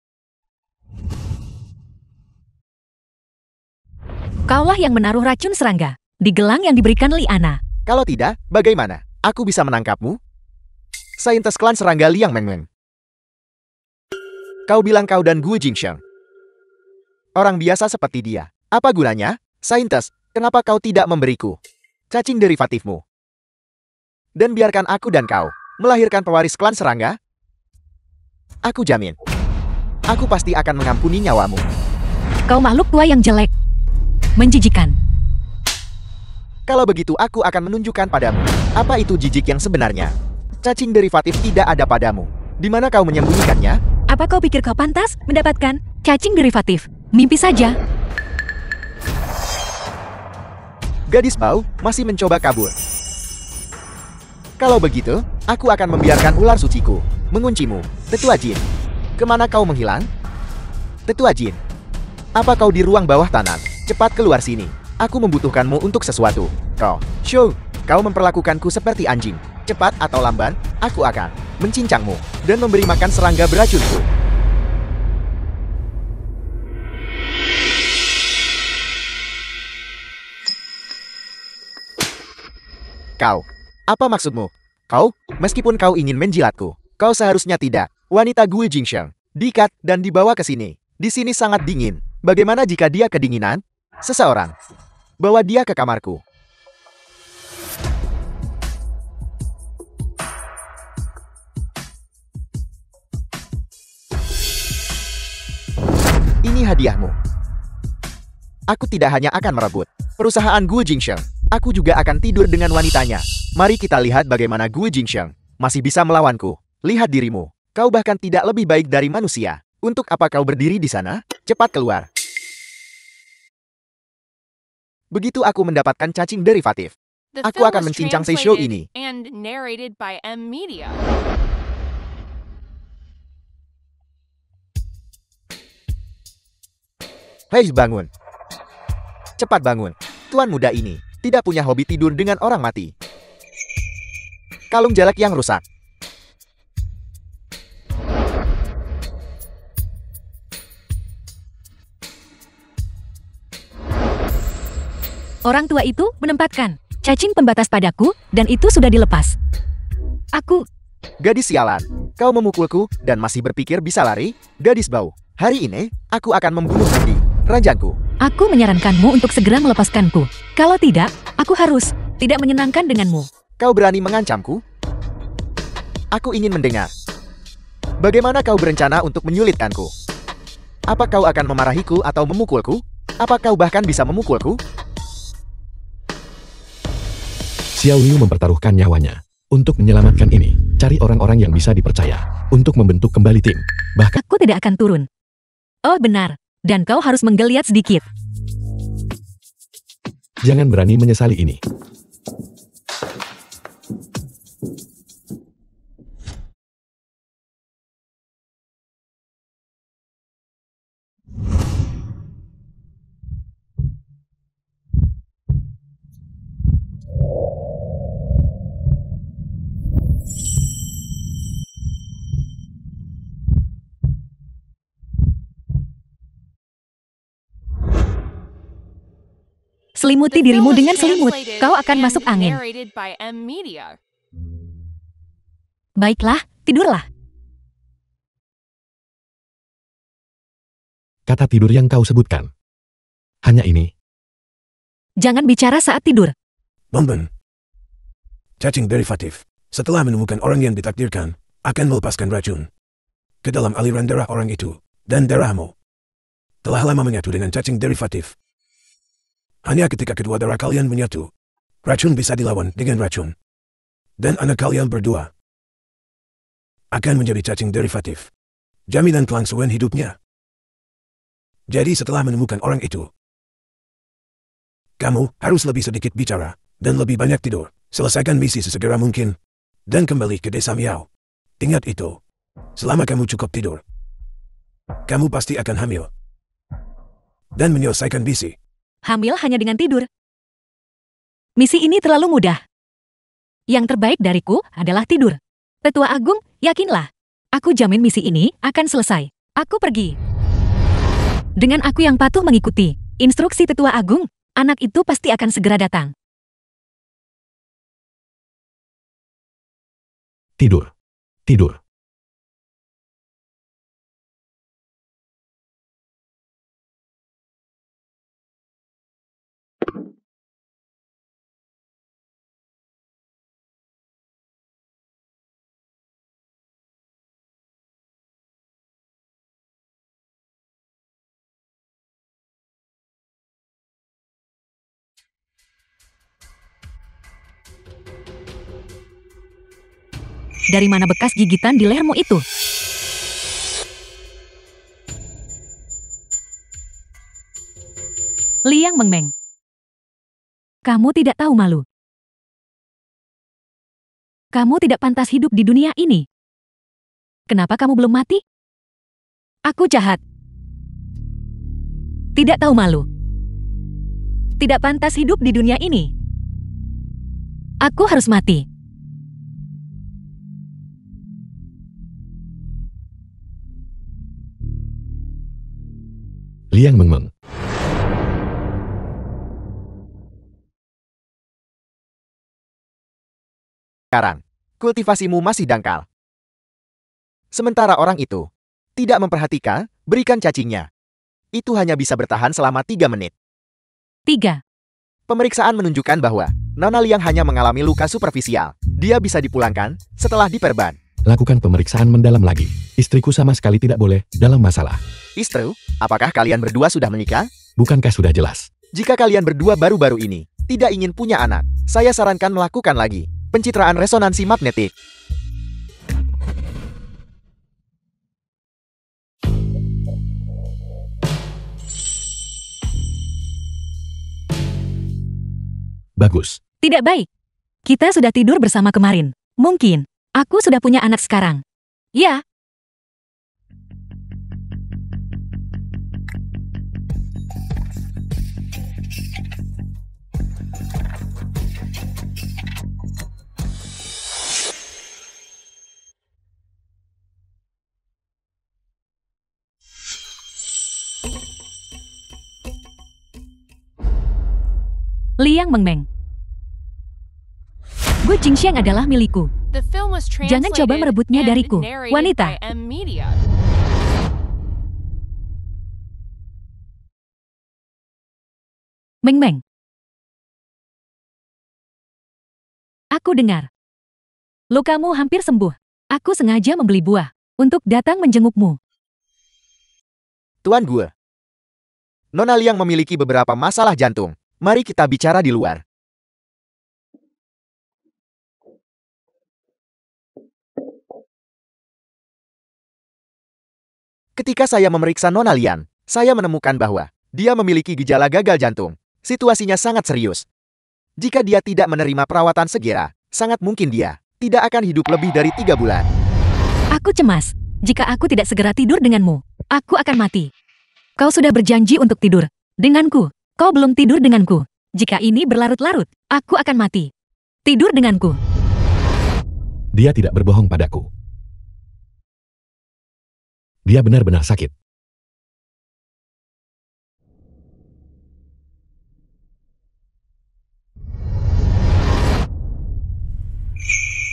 Kaulah yang menaruh racun serangga di gelang yang diberikan Liana. Kalau tidak, bagaimana? Aku bisa menangkapmu? Saintes klan serangga Liang Mengmeng. Kau bilang kau dan Gu Jingsheng. Orang biasa seperti dia. Apa gunanya? Saintes, kenapa kau tidak memberiku cacing derivatifmu? Dan biarkan aku dan kau melahirkan pewaris klan serangga? Aku jamin, aku pasti akan mengampuni nyawamu. Kau makhluk tua yang jelek. Menjijikan. Kalau begitu aku akan menunjukkan padamu apa itu jijik yang sebenarnya. Cacing derivatif tidak ada padamu. Di mana kau menyembunyikannya? Apa kau pikir kau pantas mendapatkan cacing derivatif? Mimpi saja. Gadis bau masih mencoba kabur. Kalau begitu, aku akan membiarkan ular suciku menguncimu. Tetua Jin, kemana kau menghilang? Tetua Jin, apa kau di ruang bawah tanah? Cepat keluar sini. Aku membutuhkanmu untuk sesuatu. Kau memperlakukanku seperti anjing. Cepat atau lamban, aku akan mencincangmu dan memberi makan serangga beracunku. Kau, apa maksudmu? Meskipun kau ingin menjilatku, kau seharusnya tidak. Wanita Gu Jingsheng, diikat dan dibawa ke sini. Di sini sangat dingin. Bagaimana jika dia kedinginan? Seseorang, bawa dia ke kamarku. Ini hadiahmu. Aku tidak hanya akan merebut perusahaan Gu Jingsheng, aku juga akan tidur dengan wanitanya. Mari kita lihat bagaimana Gu Jingsheng masih bisa melawanku. Lihat dirimu, kau bahkan tidak lebih baik dari manusia. Untuk apa kau berdiri di sana? Cepat keluar. Begitu aku mendapatkan cacing derivatif, The aku film akan was mencincang Seisho translated ini. and narrated by M Media. Hei, bangun. Cepat bangun. Tuan muda ini tidak punya hobi tidur dengan orang mati. Kalung jalak yang rusak. Orang tua itu menempatkan cacing pembatas padaku dan itu sudah dilepas. Aku Gadis sialan, kau memukulku dan masih berpikir bisa lari? Gadis bau, hari ini aku akan membunuhmu di ranjangku. menyarankanmu untuk segera melepaskanku. Kalau tidak, aku harus tidak menyenangkan denganmu. Kau berani mengancamku? Aku ingin mendengar. Bagaimana kau berencana untuk menyulitkanku? Apa kau akan memarahiku atau memukulku? Apa kau bahkan bisa memukulku? Xiao Liu mempertaruhkan nyawanya untuk menyelamatkan ini. Cari orang-orang yang bisa dipercaya untuk membentuk kembali tim. Bahkan Aku tidak akan turun. Oh benar, dan kau harus menggeliat sedikit. jangan berani menyesali ini. Selimuti The film dirimu was dengan selimut, translated kau akan and masuk angin. narrated by M Media. Baiklah, tidurlah. Kata tidur yang kau sebutkan. Hanya ini. Jangan bicara saat tidur. Bonbon. Cacing derivatif. Setelah menemukan orang yang ditakdirkan, akan melepaskan racun ke dalam aliran darah orang itu, dan darahmu telah lama menyatu dengan cacing derivatif. Hanya ketika kedua darah kalian menyatu, racun bisa dilawan dengan racun. Dan anak kalian berdua akan menjadi cacing derivatif. Jaminan kelangsungan hidupnya. Jadi setelah menemukan orang itu, kamu harus lebih sedikit bicara, dan lebih banyak tidur. Selesaikan misi sesegera mungkin, dan kembali ke desa Miao. Ingat itu, selama kamu cukup tidur, kamu pasti akan hamil. Dan menyelesaikan misi. Hamil hanya dengan tidur. Misi ini terlalu mudah. Yang terbaik dariku adalah tidur. Tetua Agung, yakinlah. Aku jamin misi ini akan selesai. Aku pergi. Dengan aku yang patuh mengikuti instruksi Tetua Agung, anak itu pasti akan segera datang. Tidur. Tidur. Dari mana bekas gigitan di lehermu itu? Liang Mengmeng. Kamu tidak tahu malu. Kamu tidak pantas hidup di dunia ini. Kenapa kamu belum mati? Aku jahat. Tidak tahu malu. Tidak pantas hidup di dunia ini. Aku harus mati. Liang Mengmeng. Sekarang, kultivasimu masih dangkal. Sementara orang itu tidak memperhatikan, berikan cacingnya. Itu hanya bisa bertahan selama 3 menit. 3. Pemeriksaan menunjukkan bahwa Nona Liang hanya mengalami luka superficial. Dia bisa dipulangkan setelah diperban. Lakukan pemeriksaan mendalam lagi. Istriku sama sekali tidak boleh dalam masalah. Istri, apakah kalian berdua sudah menikah? Bukankah sudah jelas? Jika kalian berdua baru-baru ini tidak ingin punya anak, saya sarankan melakukan lagi pencitraan resonansi magnetik. Bagus. Tidak baik. Kita sudah tidur bersama kemarin. Mungkin aku sudah punya anak sekarang. Ya. Liang Mengmeng. Gu Jingxiang adalah milikku. The film was Jangan translated coba merebutnya and dariku, narrated wanita. by M Media. Mengmeng. Aku dengar. Lukamu hampir sembuh. Aku sengaja membeli buah untuk datang menjengukmu. Tuan Gue. Nona Liang memiliki beberapa masalah jantung. Mari kita bicara di luar. Ketika saya memeriksa Nona Liang, saya menemukan bahwa dia memiliki gejala gagal jantung. Situasinya sangat serius. Jika dia tidak menerima perawatan segera, sangat mungkin dia tidak akan hidup lebih dari 3 bulan. Aku cemas. Jika aku tidak segera tidur denganmu, aku akan mati. Kau sudah berjanji untuk tidur denganku. Kau belum tidur denganku. Jika ini berlarut-larut, aku akan mati. Tidur denganku. Dia tidak berbohong padaku. Dia benar-benar sakit.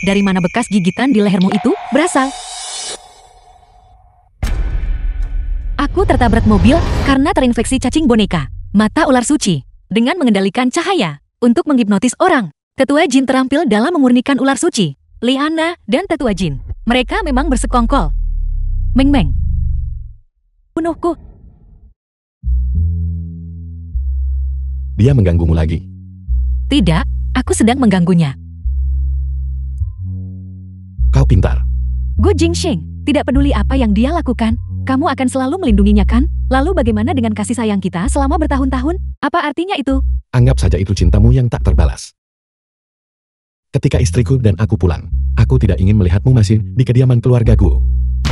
Dari mana bekas gigitan di lehermu itu berasal? Aku tertabrak mobil karena terinfeksi cacing boneka, mata ular suci, dengan mengendalikan cahaya untuk menghipnotis orang. Tetua Jin terampil dalam memurnikan ular suci. Liana dan Tetua Jin, mereka memang bersekongkol. Mengmeng. Bunuhku. Dia mengganggumu lagi. Tidak, aku sedang mengganggunya. Kau pintar. Gu Jingxiang, tidak peduli apa yang dia lakukan, kamu akan selalu melindunginya kan? Lalu bagaimana dengan kasih sayang kita selama bertahun-tahun? Apa artinya itu? Anggap saja itu cintamu yang tak terbalas. Ketika istriku dan aku pulang, aku tidak ingin melihatmu masih di kediaman keluargaku.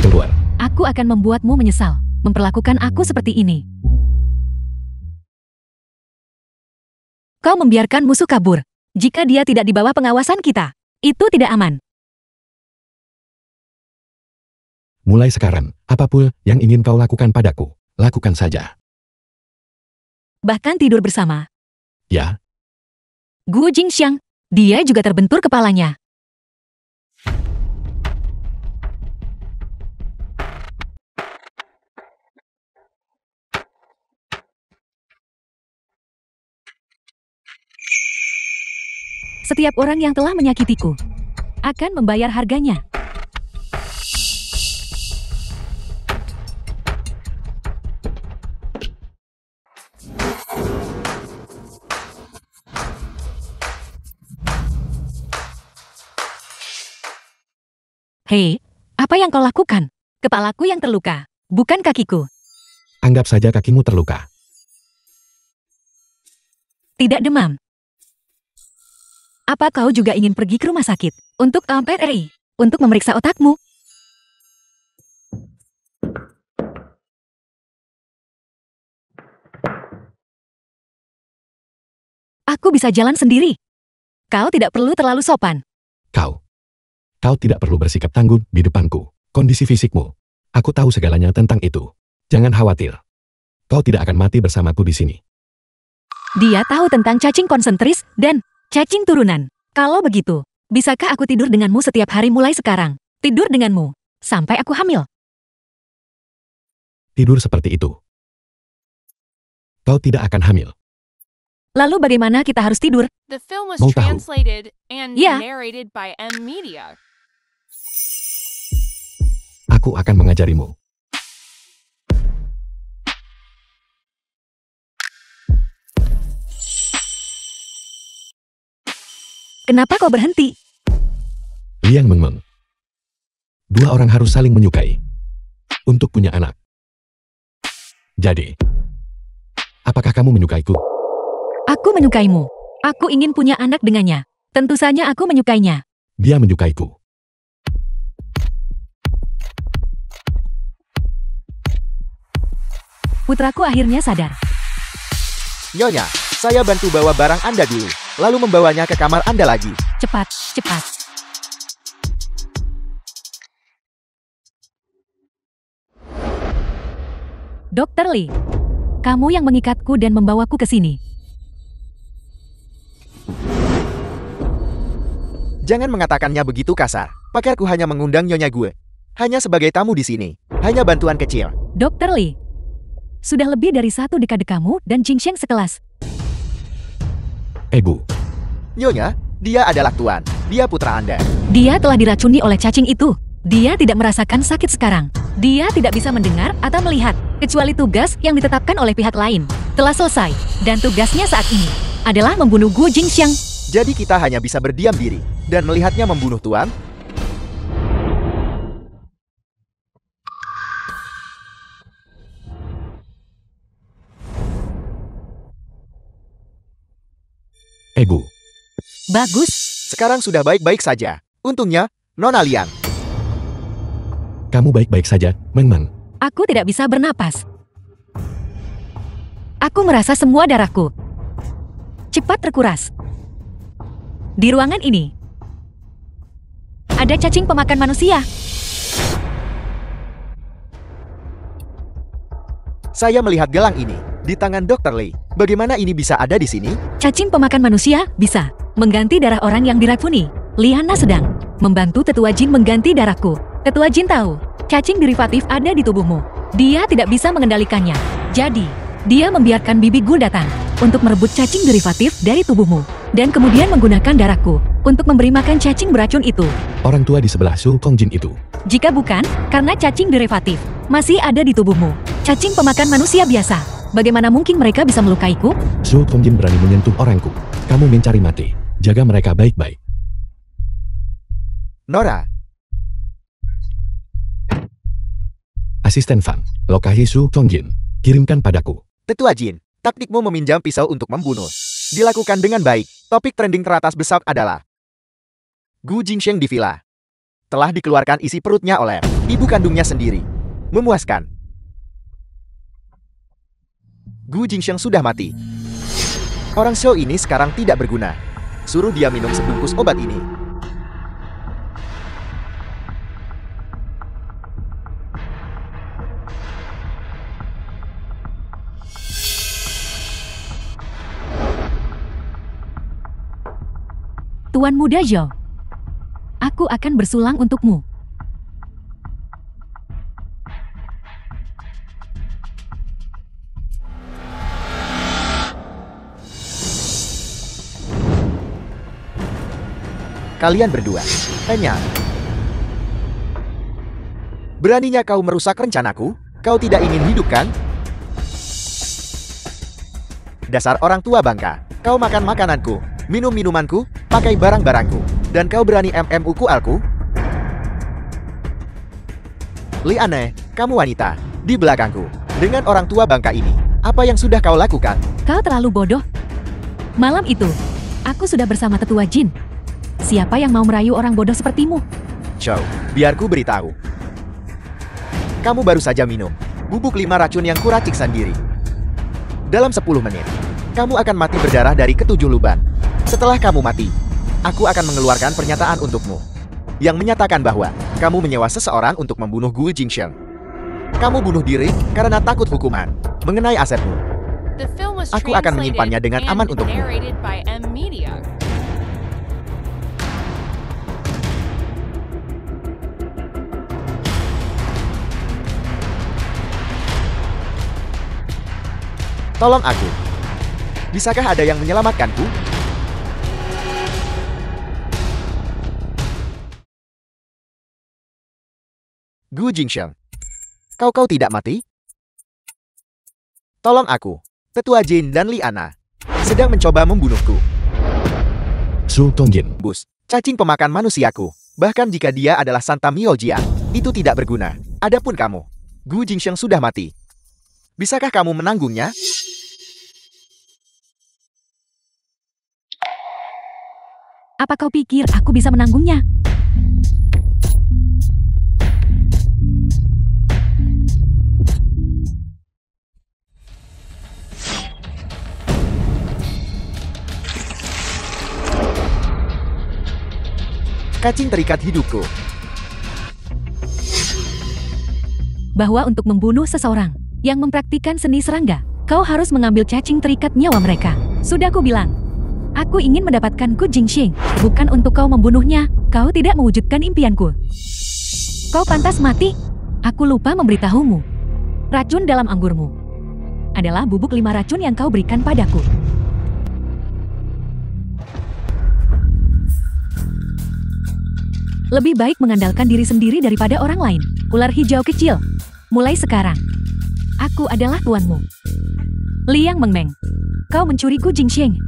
Keluar. Aku akan membuatmu menyesal, memperlakukan aku seperti ini. Kau membiarkan musuh kabur. Jika dia tidak di bawah pengawasan kita, itu tidak aman. Mulai sekarang, apapun yang ingin kau lakukan padaku, lakukan saja. Bahkan tidur bersama. Ya, Gu Jingxiang, dia juga terbentur kepalanya. Setiap orang yang telah menyakitiku akan membayar harganya. Hei, apa yang kau lakukan? Kepalaku yang terluka, bukan kakiku. anggap saja kakimu terluka. Tidak demam. Apa kau juga ingin pergi ke rumah sakit untuk MRI, untuk memeriksa otakmu? Aku bisa jalan sendiri. Kau tidak perlu terlalu sopan. Kau tidak perlu bersikap tangguh di depanku. Kondisi fisikmu, aku tahu segalanya tentang itu. Jangan khawatir. Kau tidak akan mati bersamaku di sini. Dia tahu tentang cacing konsentris dan cacing turunan. Kalau begitu, bisakah aku tidur denganmu setiap hari mulai sekarang? Tidur denganmu sampai aku hamil. Tidur seperti itu. Kau tidak akan hamil. Lalu bagaimana kita harus tidur? The film was Mau tahu? translated and Yeah. narrated by M Media. Aku akan mengajarimu. Kenapa kau berhenti? Liang Mengmeng. Dua orang harus saling menyukai untuk punya anak. Jadi, apakah kamu menyukaiku? Aku menyukaimu. Aku ingin punya anak dengannya. Tentu saja aku menyukainya. Dia menyukaiku. Putraku akhirnya sadar. Nyonya, saya bantu bawa barang Anda dulu, lalu membawanya ke kamar Anda lagi. Cepat, cepat. Dr. Lee, kamu yang mengikatku dan membawaku ke sini. Jangan mengatakannya begitu kasar. Pakarku hanya mengundang Nyonya gue. Hanya sebagai tamu di sini. Hanya bantuan kecil. Dr. Lee, sudah lebih dari 1 dekade kamu dan Jingxiang sekelas. Bu. Nyonya, dia adalah Tuan. Dia putra Anda. Dia telah diracuni oleh cacing itu. Dia tidak merasakan sakit sekarang. Dia tidak bisa mendengar atau melihat, kecuali tugas yang ditetapkan oleh pihak lain telah selesai. Dan tugasnya saat ini adalah membunuh Gu Jingxiang. Jadi kita hanya bisa berdiam diri dan melihatnya membunuh Tuan. Bu. Bagus. Sekarang sudah baik-baik saja. Untungnya, Nona Liang. Kamu baik-baik saja, Mengmeng. Aku tidak bisa bernapas. Aku merasa semua darahku cepat terkuras. Di ruangan ini ada cacing pemakan manusia. Saya melihat gelang ini di tangan Dr. Lee. Bagaimana ini bisa ada di sini? Cacing pemakan manusia bisa mengganti darah orang yang diracuni. Liana sedang membantu tetua jin mengganti darahku. Tetua jin tahu cacing derivatif ada di tubuhmu. Dia tidak bisa mengendalikannya. Jadi, dia membiarkan bibi Gu datang untuk merebut cacing derivatif dari tubuhmu. Dan kemudian menggunakan darahku untuk memberi makan cacing beracun itu. Orang tua di sebelah Su Kongjin itu. Jika bukan, karena cacing derivatif masih ada di tubuhmu. Cacing pemakan manusia biasa. Bagaimana mungkin mereka bisa melukaiku? Su Kongjin berani menyentuh orangku. Kamu mencari mati. Jaga mereka baik-baik. Nora, Asisten Fang, lokasi Su Kongjin. Kirimkan padaku. Tetua Jin, taktikmu meminjam pisau untuk membunuh dilakukan dengan baik. Topik trending teratas besar adalah Gu Jingxiang di villa. Telah dikeluarkan isi perutnya oleh ibu kandungnya sendiri. Memuaskan. Gu Jingxiang sudah mati. Orang show ini sekarang tidak berguna. Suruh dia minum sebungkus obat ini. Tuan Muda Zhou. Aku akan bersulang untukmu. Kalian berdua, enyah. Beraninya kau merusak rencanaku? Kau tidak ingin hidup kan? Dasar orang tua bangka. Kau makan makananku, minum minumanku, pakai barang-barangku, dan kau berani MMU-ku alku? Liane, kamu wanita, di belakangku. Dengan orang tua bangka ini, apa yang sudah kau lakukan? Kau terlalu bodoh. Malam itu, aku sudah bersama tetua Jin. Siapa yang mau merayu orang bodoh sepertimu? Chow, biar ku beritahu. Kamu baru saja minum bubuk 5 racun yang kuracik sendiri. Dalam 10 menit, kamu akan mati berdarah dari ketujuh lubang. Setelah kamu mati, aku akan mengeluarkan pernyataan untukmu yang menyatakan bahwa kamu menyewa seseorang untuk membunuh Gu Jingsheng. Kamu bunuh diri karena takut hukuman mengenai asetmu. The film was Aku akan translated menyimpannya dengan and aman untukmu. narrated by M Media. Tolong aku. Bisakah ada yang menyelamatkanku? Gu Jingsheng, kau tidak mati? Tolong aku. Tetua Jin dan Liana sedang mencoba membunuhku. Su Tongjin. Bus, cacing pemakan manusiaku. Bahkan jika dia adalah Santa Miojia, itu tidak berguna. Adapun kamu, Gu Jingsheng sudah mati. Bisakah kamu menanggungnya? Apa kau pikir aku bisa menanggungnya? Cacing terikat hidupku. Bahwa untuk membunuh seseorang yang mempraktikkan seni serangga, kau harus mengambil cacing terikat nyawa mereka. Sudah ku bilang, aku ingin mendapatkan Gu Jingsheng, bukan untuk kau membunuhnya. Kau tidak mewujudkan impianku. Kau pantas mati. Aku lupa memberitahumu. Racun dalam anggurmu adalah bubuk 5 racun yang kau berikan padaku. Lebih baik mengandalkan diri sendiri daripada orang lain. Ular hijau kecil. Mulai sekarang, aku adalah tuanmu. Liang Mengmeng, kau mencuri Gu Jingsheng.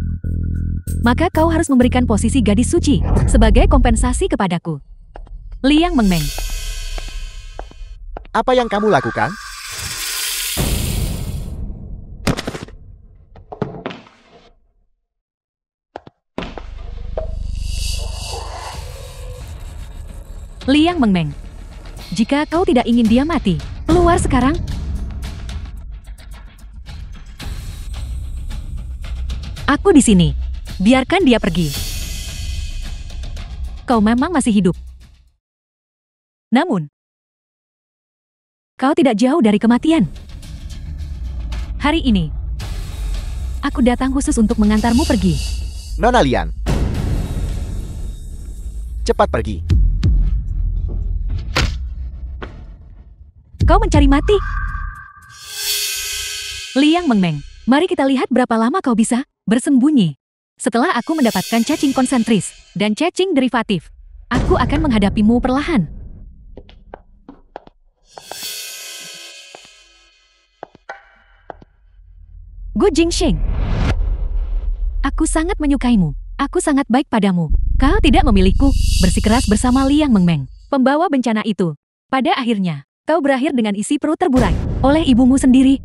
Maka kau harus memberikan posisi gadis suci sebagai kompensasi kepadaku. Liang Mengmeng. Apa yang kamu lakukan? Liang Mengmeng, jika kau tidak ingin dia mati, keluar sekarang. Aku di sini. Biarkan dia pergi. Kau memang masih hidup. Namun, kau tidak jauh dari kematian. Hari ini, aku datang khusus untuk mengantarmu pergi. Nona Lian, cepat pergi. Kau mencari mati? Liang Mengmeng, mari kita lihat berapa lama kau bisa bersembunyi. Setelah aku mendapatkan cacing konsentris dan cacing derivatif, aku akan menghadapimu perlahan. Gu Jingsheng, aku sangat menyukaimu. Aku sangat baik padamu. Kau tidak memilihku. Bersikeras bersama Liang Mengmeng, pembawa bencana itu. Pada akhirnya, kau berakhir dengan isi perut terburai oleh ibumu sendiri.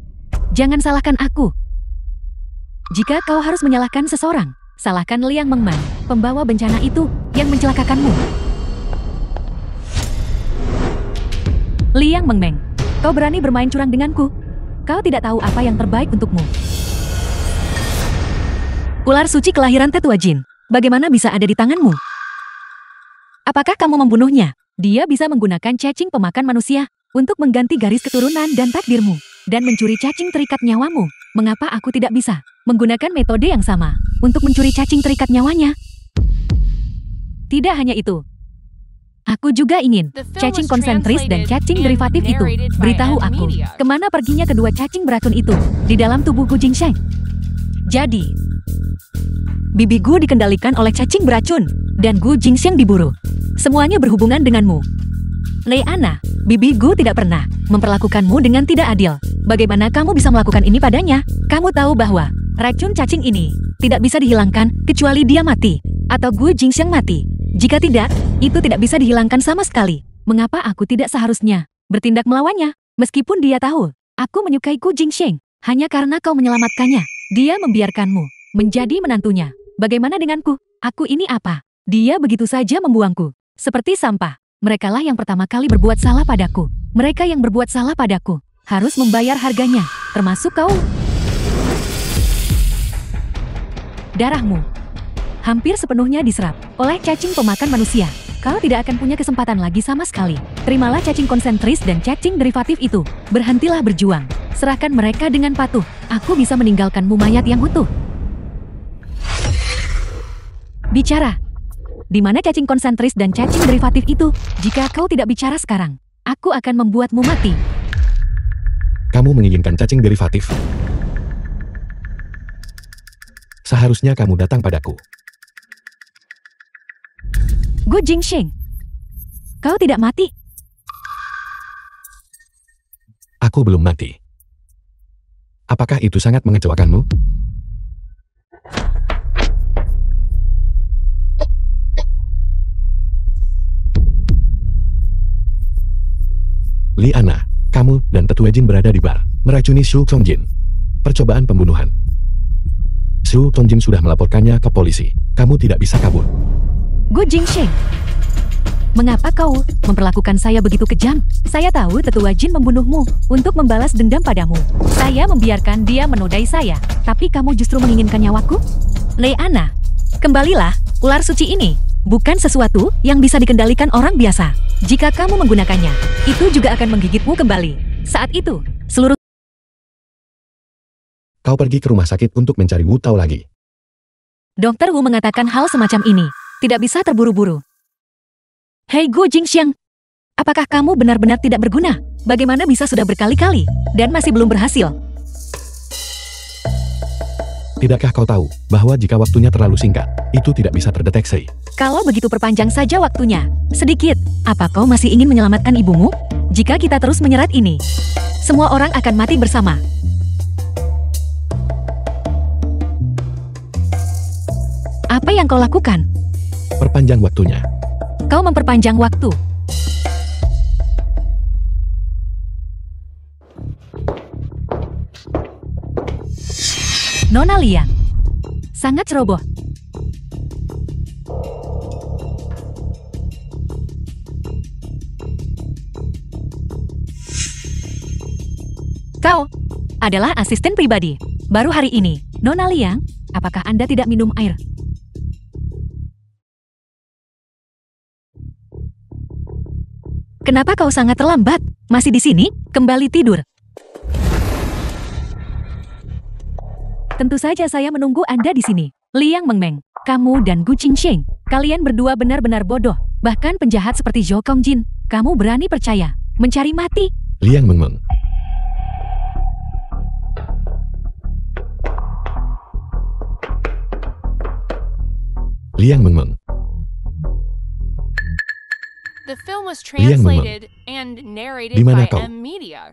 Jangan salahkan aku. Jika kau harus menyalahkan seseorang, salahkan Liang Mengmeng, pembawa bencana itu yang mencelakakanmu. Liang Mengmeng, kau berani bermain curang denganku? Kau tidak tahu apa yang terbaik untukmu. Ular suci kelahiran Tetua Jin, bagaimana bisa ada di tanganmu? Apakah kamu membunuhnya? Dia bisa menggunakan cacing pemakan manusia untuk mengganti garis keturunan dan takdirmu, dan mencuri cacing terikat nyawamu. Mengapa aku tidak bisa menggunakan metode yang sama untuk mencuri cacing terikat nyawanya? Tidak hanya itu. Aku juga ingin The film cacing was konsentris dan translated cacing and derivatif itu. narrated by Beritahu M aku, Media. kemana perginya kedua cacing beracun itu di dalam tubuh Gu Jingsheng? Jadi, bibi Gu dikendalikan oleh cacing beracun dan Gu Jingsheng diburu. Semuanya berhubungan denganmu. Lei Ana, bibi Gu tidak pernah memperlakukanmu dengan tidak adil. Bagaimana kamu bisa melakukan ini padanya? Kamu tahu bahwa racun cacing ini tidak bisa dihilangkan kecuali dia mati atau Gu Jingsheng mati. Jika tidak, itu tidak bisa dihilangkan sama sekali. Mengapa aku tidak seharusnya bertindak melawannya? Meskipun dia tahu, aku menyukai Gu Jingsheng hanya karena kau menyelamatkannya. Dia membiarkanmu menjadi menantunya. Bagaimana denganku? Aku ini apa? Dia begitu saja membuangku. Seperti sampah. Merekalah yang pertama kali berbuat salah padaku. Mereka yang berbuat salah padaku harus membayar harganya, termasuk kau. Darahmu hampir sepenuhnya diserap oleh cacing pemakan manusia. Kau tidak akan punya kesempatan lagi sama sekali. Terimalah cacing konsentris dan cacing derivatif itu. Berhentilah berjuang. Serahkan mereka dengan patuh. Aku bisa meninggalkanmu mayat yang utuh. Bicara. Di mana cacing konsentris dan cacing derivatif itu? Jika kau tidak bicara sekarang, aku akan membuatmu mati. Kamu menginginkan cacing derivatif. Seharusnya kamu datang padaku. Gu Jingsheng, kau tidak mati. Aku belum mati. Apakah itu sangat mengecewakanmu? Liana, kamu dan tetua Jin berada di bar, meracuni Su Songjin. Percobaan pembunuhan. Su Songjin sudah melaporkannya ke polisi. Kamu tidak bisa kabur. Gu Jingsheng, mengapa kau memperlakukan saya begitu kejam? Saya tahu tetua Jin membunuhmu untuk membalas dendam padamu. Saya membiarkan dia menodai saya, tapi kamu justru menginginkan nyawaku? Lei Ana, kembalilah. Ular suci ini bukan sesuatu yang bisa dikendalikan orang biasa. Jika kamu menggunakannya, itu juga akan menggigitmu kembali. Saat itu, seluruh... Kau pergi ke rumah sakit untuk mencari Wu Tao lagi. Dokter Wu mengatakan hal semacam ini tidak bisa terburu-buru. Hei Gu Jingsheng, apakah kamu benar-benar tidak berguna? Bagaimana bisa sudah berkali-kali dan masih belum berhasil? Tidakkah kau tahu bahwa jika waktunya terlalu singkat, itu tidak bisa terdeteksi? Kalau begitu perpanjang saja waktunya. Sedikit, apa kau masih ingin menyelamatkan ibumu? Jika kita terus menyeret ini, semua orang akan mati bersama. Apa yang kau lakukan? Perpanjang waktunya. Kau memperpanjang waktu. Nona Liang sangat ceroboh. Kau adalah asisten pribadi. Baru hari ini, Nona Liang, apakah Anda tidak minum air? Kenapa kau sangat terlambat? Masih di sini? Kembali tidur. Tentu saja saya menunggu Anda di sini. Liang Mengmeng, kamu dan Gu Jingsheng, kalian berdua benar-benar bodoh. Bahkan penjahat seperti Zhou Kongjin, kamu berani percaya, mencari mati? Liang Mengmeng. Liang Mengmeng. The film was Liang Mengmeng. translated and narrated Di mana by kau? M Media.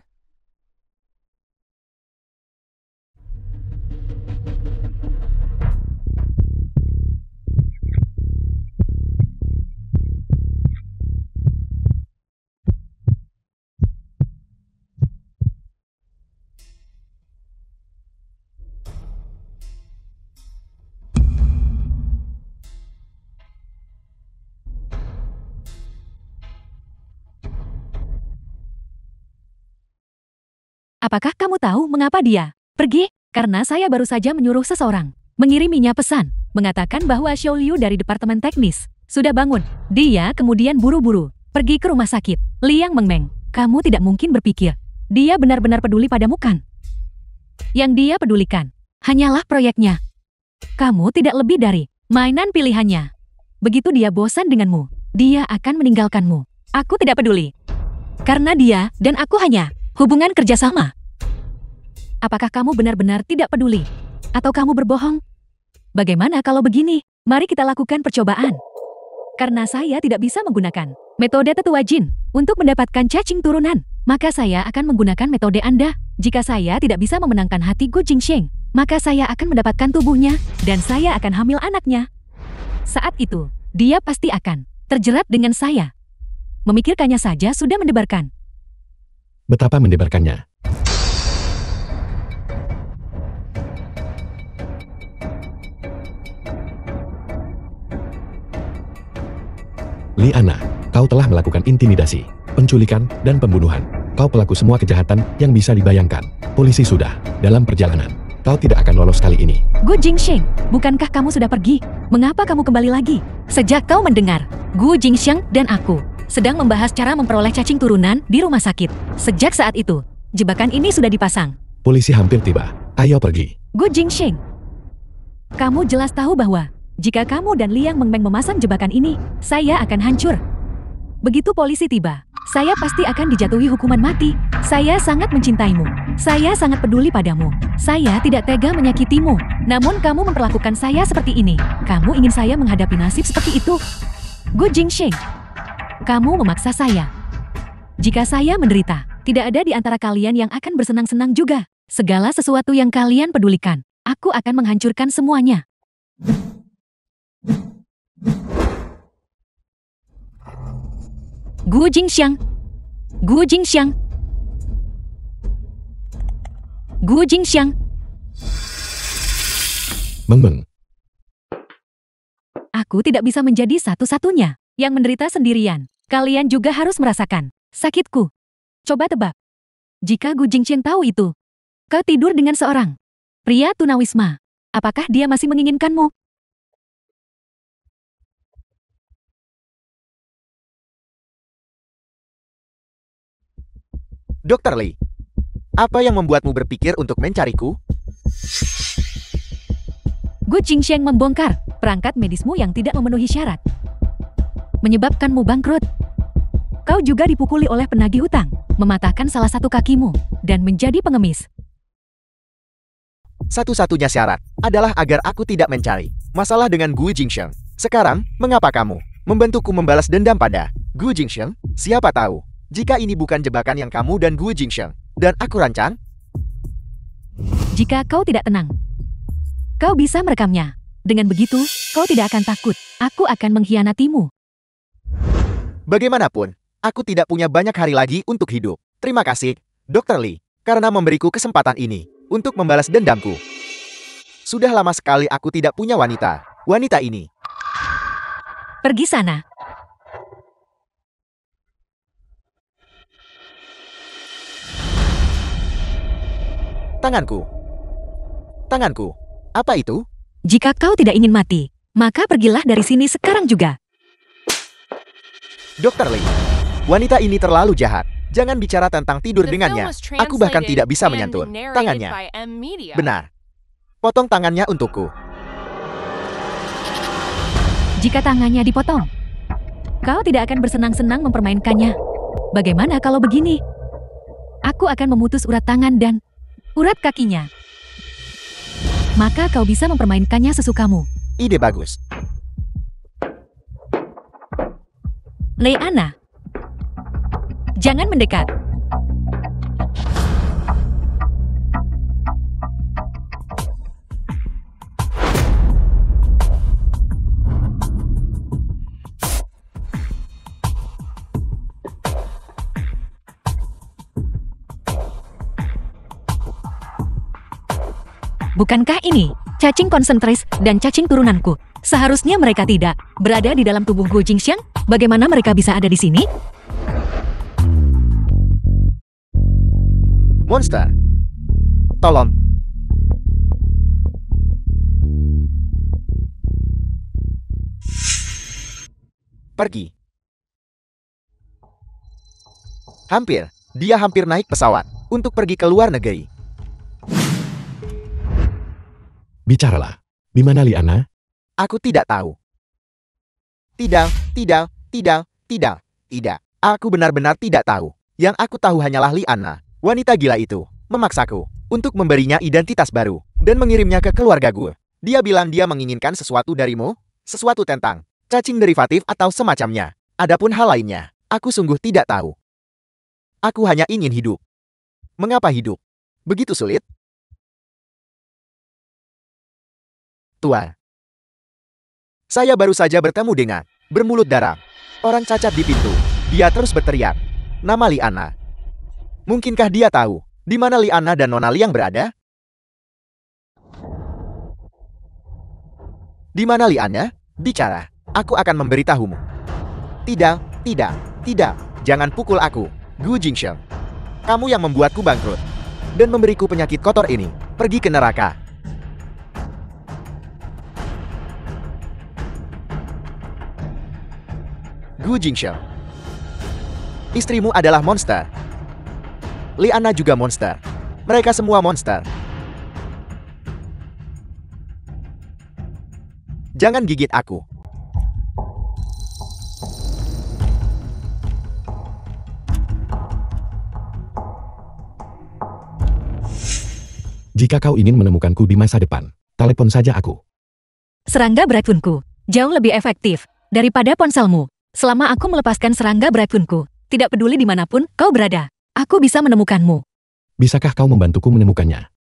Apakah kamu tahu mengapa dia pergi? Karena saya baru saja menyuruh seseorang mengiriminya pesan, mengatakan bahwa Xiao Liu dari Departemen Teknis sudah bangun. Dia kemudian buru-buru pergi ke rumah sakit. Liang Mengmeng, kamu tidak mungkin berpikir dia benar-benar peduli padamu kan? Yang dia pedulikan hanyalah proyeknya. Kamu tidak lebih dari mainan pilihannya. Begitu dia bosan denganmu, dia akan meninggalkanmu. Aku tidak peduli. Karena dia dan aku hanya hubungan kerjasama. Apakah kamu benar-benar tidak peduli? Atau kamu berbohong? Bagaimana kalau begini? Mari kita lakukan percobaan. Karena saya tidak bisa menggunakan metode tetua jin untuk mendapatkan cacing turunan, maka saya akan menggunakan metode Anda. Jika saya tidak bisa memenangkan hati Gu Jingsheng, maka saya akan mendapatkan tubuhnya dan saya akan hamil anaknya. Saat itu, dia pasti akan terjerat dengan saya. Memikirkannya saja sudah mendebarkan. Betapa mendebarkannya. Liana, kau telah melakukan intimidasi, penculikan, dan pembunuhan. Kau pelaku semua kejahatan yang bisa dibayangkan. Polisi sudah dalam perjalanan. Kau tidak akan lolos kali ini. Gu Jingsheng, bukankah kamu sudah pergi? Mengapa kamu kembali lagi? Sejak kau mendengar, Gu Jingsheng dan aku sedang membahas cara memperoleh cacing turunan di rumah sakit. Sejak saat itu, jebakan ini sudah dipasang. Polisi hampir tiba. Ayo pergi. Gu Jingsheng, kamu jelas tahu bahwa jika kamu dan Liang Mengmeng memasang jebakan ini, saya akan hancur. Begitu polisi tiba, saya pasti akan dijatuhi hukuman mati. Saya sangat mencintaimu. Saya sangat peduli padamu. Saya tidak tega menyakitimu. Namun kamu memperlakukan saya seperti ini. Kamu ingin saya menghadapi nasib seperti itu. Gu Jingsheng, kamu memaksa saya. Jika saya menderita, tidak ada di antara kalian yang akan bersenang-senang juga. Segala sesuatu yang kalian pedulikan, aku akan menghancurkan semuanya. Gu Jingxiang, Gu Jingxiang, Gu Jingxiang. Mengmeng. Aku tidak bisa menjadi satu-satunya yang menderita sendirian. Kalian juga harus merasakan sakitku. Coba tebak. Jika Gu Jingxiang tahu itu, kau tidur dengan seorang pria tunawisma, apakah dia masih menginginkanmu? Dr. Lee, apa yang membuatmu berpikir untuk mencariku? Gu Jingxiang membongkar perangkat medismu yang tidak memenuhi syarat, menyebabkanmu bangkrut. Kau juga dipukuli oleh penagih hutang, mematahkan salah satu kakimu, dan menjadi pengemis. Satu-satunya syarat adalah agar aku tidak mencari masalah dengan Gu Jingxiang. Sekarang, mengapa kamu membantuku membalas dendam pada Gu Jingxiang? Siapa tahu, jika ini bukan jebakan yang kamu dan Gu Jingxiang dan aku rancang? Jika kau tidak tenang, kau bisa merekamnya. Dengan begitu, kau tidak akan takut. Aku akan mengkhianatimu. Bagaimanapun, aku tidak punya banyak hari lagi untuk hidup. Terima kasih, Dr. Lee, karena memberiku kesempatan ini untuk membalas dendamku. Sudah lama sekali aku tidak punya wanita. Wanita ini. Pergi sana. Tanganku. Tanganku. Apa itu? Jika kau tidak ingin mati, maka pergilah dari sini sekarang juga. Dr. Lee, wanita ini terlalu jahat. Jangan bicara tentang tidur dengannya. Aku bahkan tidak bisa menyentuh tangannya. Benar. Potong tangannya untukku. Jika tangannya dipotong, kau tidak akan bersenang-senang mempermainkannya. Bagaimana kalau begini? Aku akan memutus urat tangan dan urat kakinya. Maka kau bisa mempermainkannya sesukamu. Ide bagus. Liana, jangan mendekat. Bukankah ini cacing konsentris dan cacing turunanku? Seharusnya mereka tidak berada di dalam tubuh Gu Jingxiang. Bagaimana mereka bisa ada di sini? Monster. Tolong. Pergi. Hampir. Dia hampir naik pesawat untuk pergi ke luar negeri. Bicaralah. Di mana Liana? Aku tidak tahu. Tidak, tidak, tidak, tidak, tidak. Aku benar-benar tidak tahu. Yang aku tahu hanyalah Liana, wanita gila itu, memaksaku untuk memberinya identitas baru dan mengirimnya ke keluarga gue. Dia bilang dia menginginkan sesuatu darimu, sesuatu tentang cacing derivatif atau semacamnya. Adapun hal lainnya, aku sungguh tidak tahu. Aku hanya ingin hidup. Mengapa hidup begitu sulit? Tua. Saya baru saja bertemu dengan bermulut darah orang cacat di pintu. Dia terus berteriak nama Liana. Mungkinkah dia tahu di mana Liana dan Nona Liang berada? Di mana Liana? Bicara. Aku akan memberitahumu. Tidak, tidak, tidak. Jangan pukul aku, Gu Jingsheng. Kamu yang membuatku bangkrut dan memberiku penyakit kotor ini. Pergi ke neraka. Gu Jingsheng. Istrimu adalah monster. Liana juga monster. Mereka semua monster. Jangan gigit aku. Jika kau ingin menemukanku di masa depan, telepon saja aku. Serangga beracunku jauh lebih efektif daripada ponselmu. Selama aku melepaskan serangga beracunku, tidak peduli dimanapun kau berada, aku bisa menemukanmu. Bisakah kau membantuku menemukannya?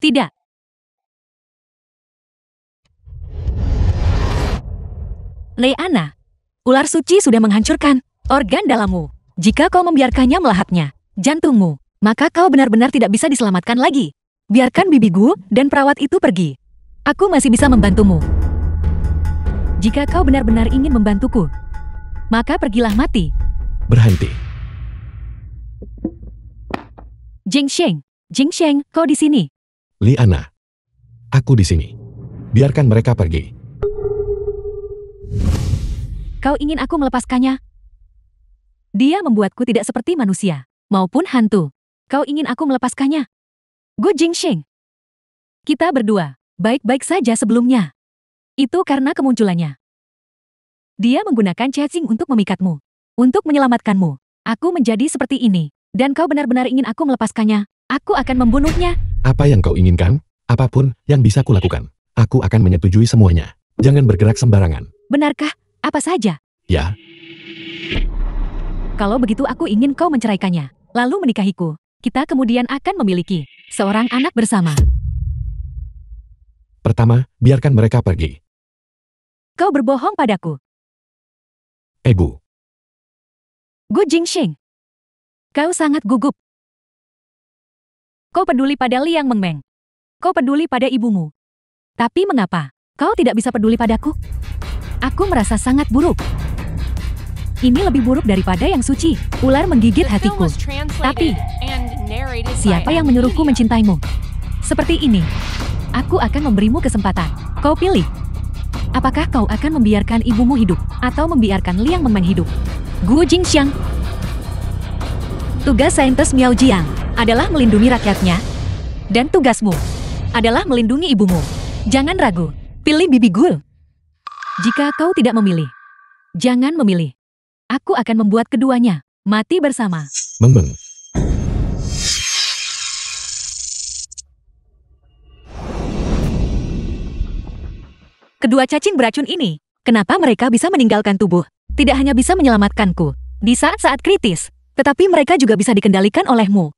Tidak. Liana, ular suci sudah menghancurkan organ dalammu. Jika kau membiarkannya melahapnya jantungmu, maka kau benar-benar tidak bisa diselamatkan lagi. Biarkan bibi Gu dan perawat itu pergi. Aku masih bisa membantumu. Jika kau benar-benar ingin membantuku, maka pergilah mati. Berhenti. Jingsheng, kau di sini. Liana. Aku di sini. Biarkan mereka pergi. Kau ingin aku melepaskannya? Dia membuatku tidak seperti manusia, maupun hantu. Kau ingin aku melepaskannya? Gu Jingsheng. Kita berdua baik-baik saja sebelumnya. Itu karena kemunculannya. Dia menggunakan cacing untuk memikatmu, untuk menyelamatkanmu. Aku menjadi seperti ini, dan kau benar-benar ingin aku melepaskannya. Aku akan membunuhnya. Apa yang kau inginkan? Apapun yang bisa kulakukan. Aku akan menyetujui semuanya. Jangan bergerak sembarangan. Benarkah? Apa saja? Ya, Kalau begitu aku ingin kau menceraikannya, lalu menikahiku. Kita kemudian akan memiliki seorang anak bersama. pertama, biarkan mereka pergi. Kau berbohong padaku. Egu. Gu Jingsheng. Kau sangat gugup. Kau peduli pada Liang Mengmeng. Kau peduli pada ibumu. Tapi mengapa kau tidak bisa peduli padaku? Aku merasa sangat buruk. Ini lebih buruk daripada yang suci. Ular menggigit The film hatiku. was translated Tapi, and narrated by siapa yang menyuruhku Media. mencintaimu? Seperti ini. Aku akan memberimu kesempatan. Kau pilih. Apakah kau akan membiarkan ibumu hidup atau membiarkan Liang Mengmeng hidup? Gu Jingxiang. Tugas saintis Miao Jiang adalah melindungi rakyatnya. Dan tugasmu adalah melindungi ibumu. Jangan ragu. Pilih bibi Gu. Jika kau tidak memilih, jangan memilih. Aku akan membuat keduanya mati bersama. Mengmeng. Kedua cacing beracun ini, kenapa mereka bisa meninggalkan tubuh? Tidak hanya bisa menyelamatkanku di saat-saat kritis, tetapi mereka juga bisa dikendalikan olehmu.